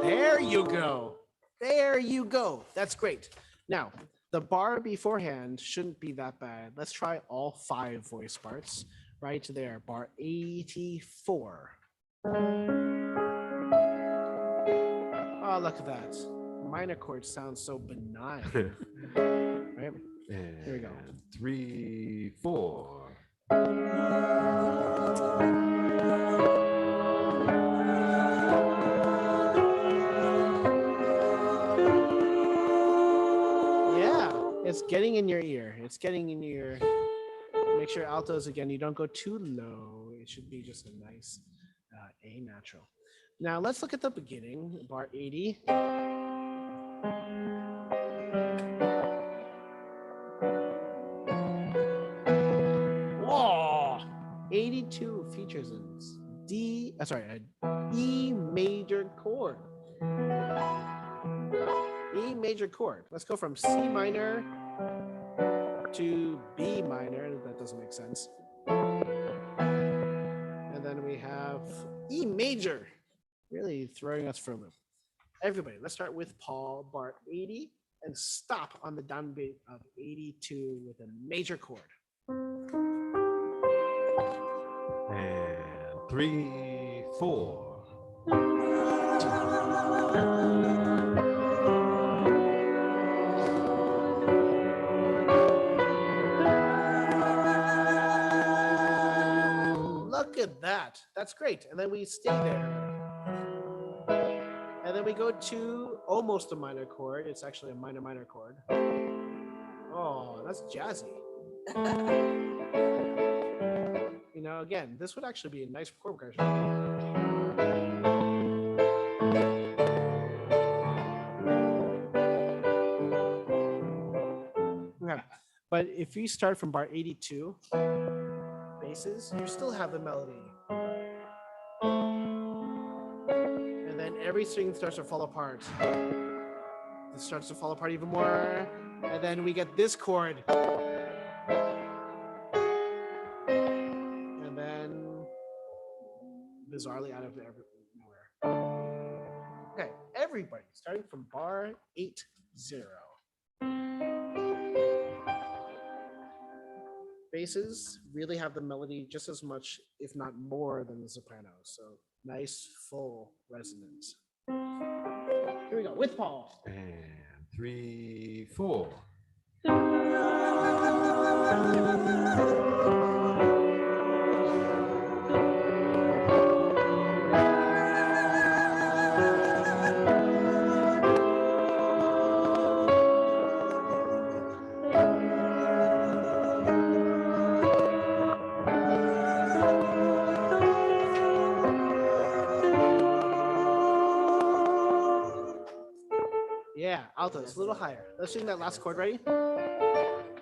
There you go. There you go. That's great. Now, the bar beforehand shouldn't be that bad. Let's try all 5 voice parts right there. Bar 84. Oh, look at that. Minor chord sounds so benign. Right? Here we go. And 3, 4. Yeah, it's getting in your ear. It's getting in your ear. Make sure altos, again, you don't go too low. It should be just a nice A natural. Now let's look at the beginning, bar 80. Whoa! 82 features an E major chord. E major chord. Let's go from C minor to B minor. That doesn't make sense. And then we have E major, really throwing us for a loop. Everybody, let's start with Paul, bar 80, and stop on the downbeat of 82 with a major chord. And 3, 4. Look at that. That's great. And then we stay there. And then we go to almost a minor chord. It's actually a minor minor chord. Oh, that's jazzy. You know, again, this would actually be a nice chord progression. Okay. But if you start from bar 82, basses, you still have the melody. And then everything starts to fall apart. It starts to fall apart even more. And then we get this chord. And then bizarrely out of nowhere. Okay, everybody, starting from bar 8-0. Basses really have the melody just as much, if not more, than the soprano. So nice, full resonance. Here we go with Paul. And 3, 4. Yeah, altos, a little higher. Let's sing that last chord. Ready? All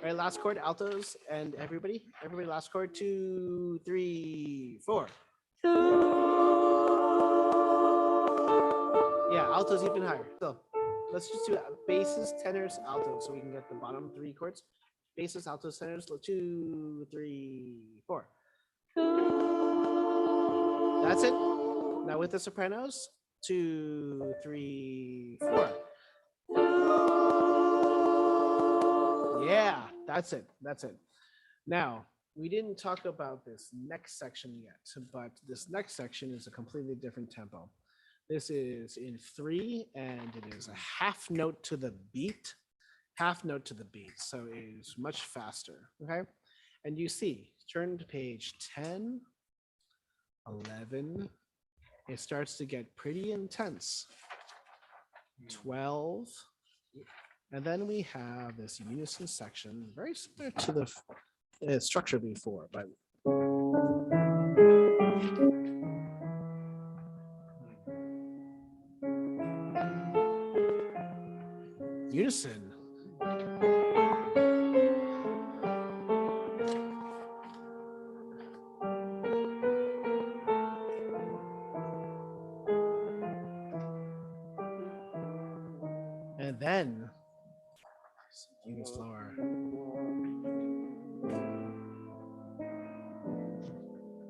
right, last chord, altos, and everybody, last chord. 2, 3, 4. Yeah, altos even higher. So let's just do basses, tenors, altos, so we can get the bottom 3 chords. Basses, altos, tenors. 2, 3, 4. That's it. Now with the sopranos. 2, 3, 4. Yeah, that's it. That's it. Now, we didn't talk about this next section yet, but this next section is a completely different tempo. This is in 3, and it is a half note to the beat, so it is much faster, okay? And you see, turn to page 10, 11, it starts to get pretty intense. 12, and then we have this unison section, very similar to the structure before, but unison. And then even slower.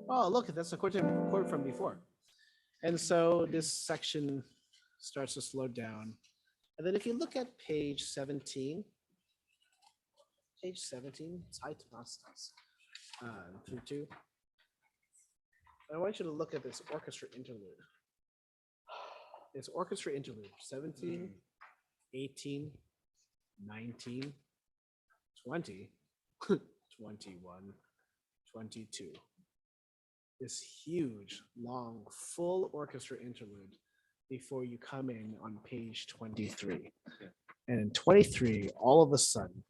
Oh, look, that's the chord from before. And so this section starts to slow down. And then if you look at page 17, Zeitastas, through 2, I want you to look at this orchestra interlude. It's orchestra interlude, 17, 18, 19, 20, 21, 22. This huge, long, full orchestra interlude before you come in on page 23. And in 23, all of a sudden,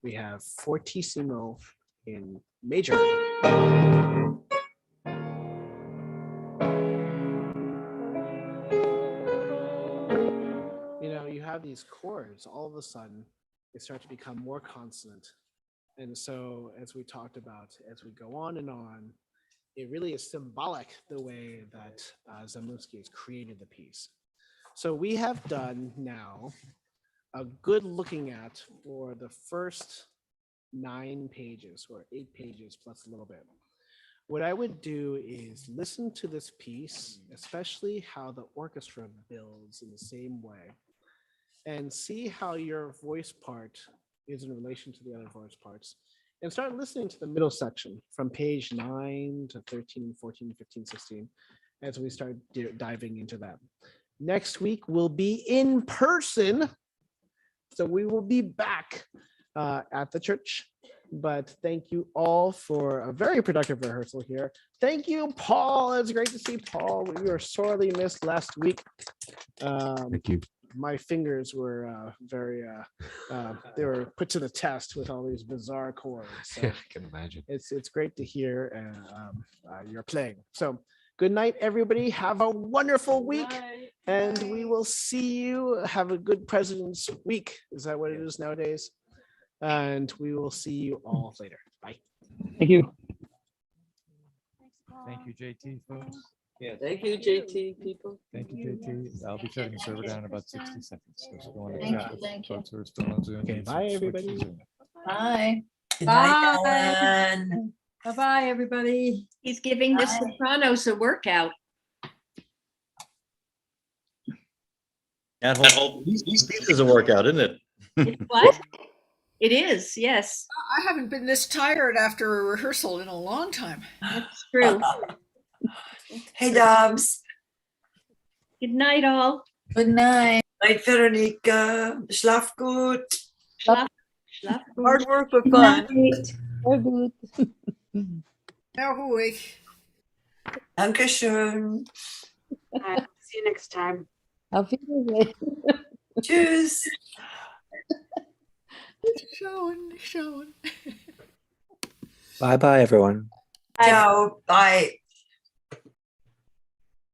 we have fortissimo in major. You know, you have these chords, all of a sudden, they start to become more consonant. And so, as we talked about, as we go on, it really is symbolic the way that Zamuski has created the piece. So we have done now a good looking at for the first 9 pages or 8 pages plus a little bit. What I would do is listen to this piece, especially how the orchestra builds in the same way, and see how your voice part is in relation to the other voice parts. And start listening to the middle section from page 9 to 13, 14, 15, 16, as we start diving into that. Next week will be in person. So we will be back at the church. But thank you all for a very productive rehearsal here. Thank you, Paul. It's great to see Paul. We were sorely missed last week. Thank you. My fingers were they were put to the test with all these bizarre chords. So Yeah, I can imagine. it's great to hear you're playing. So good night, everybody. Have a wonderful week, and we will see you. Have a good President's Week. Is that what it is nowadays? And we will see you all later. Bye. Thank you. Thank you, JT, folks. Yeah. Thank you, JT people. Thank you, JT. I'll be shutting the server down in about 60 seconds. So if you want to Thank chat you, with thank you. folks who are still on Zoom. Okay, you bye, switch to everybody. Zoom. Bye. Good night, Bye. Ellen. Bye-bye, everybody. He's giving the Bye. Sopranos a workout. These pizzas a workout, isn't it? What? It is, yes, I haven't been this tired after a rehearsal in a long time. that's true. Hey, Dobbs. Good night, all. Good night. Night, Veronica. Schlaf gut. Schlaf, schlaf gut. Hard work but fun. Very good. Now ruhig. Dankeschön. See you next time. Auf Wiedersehen. Tschüss. Schauen. Bye-bye, everyone. Ciao. Bye.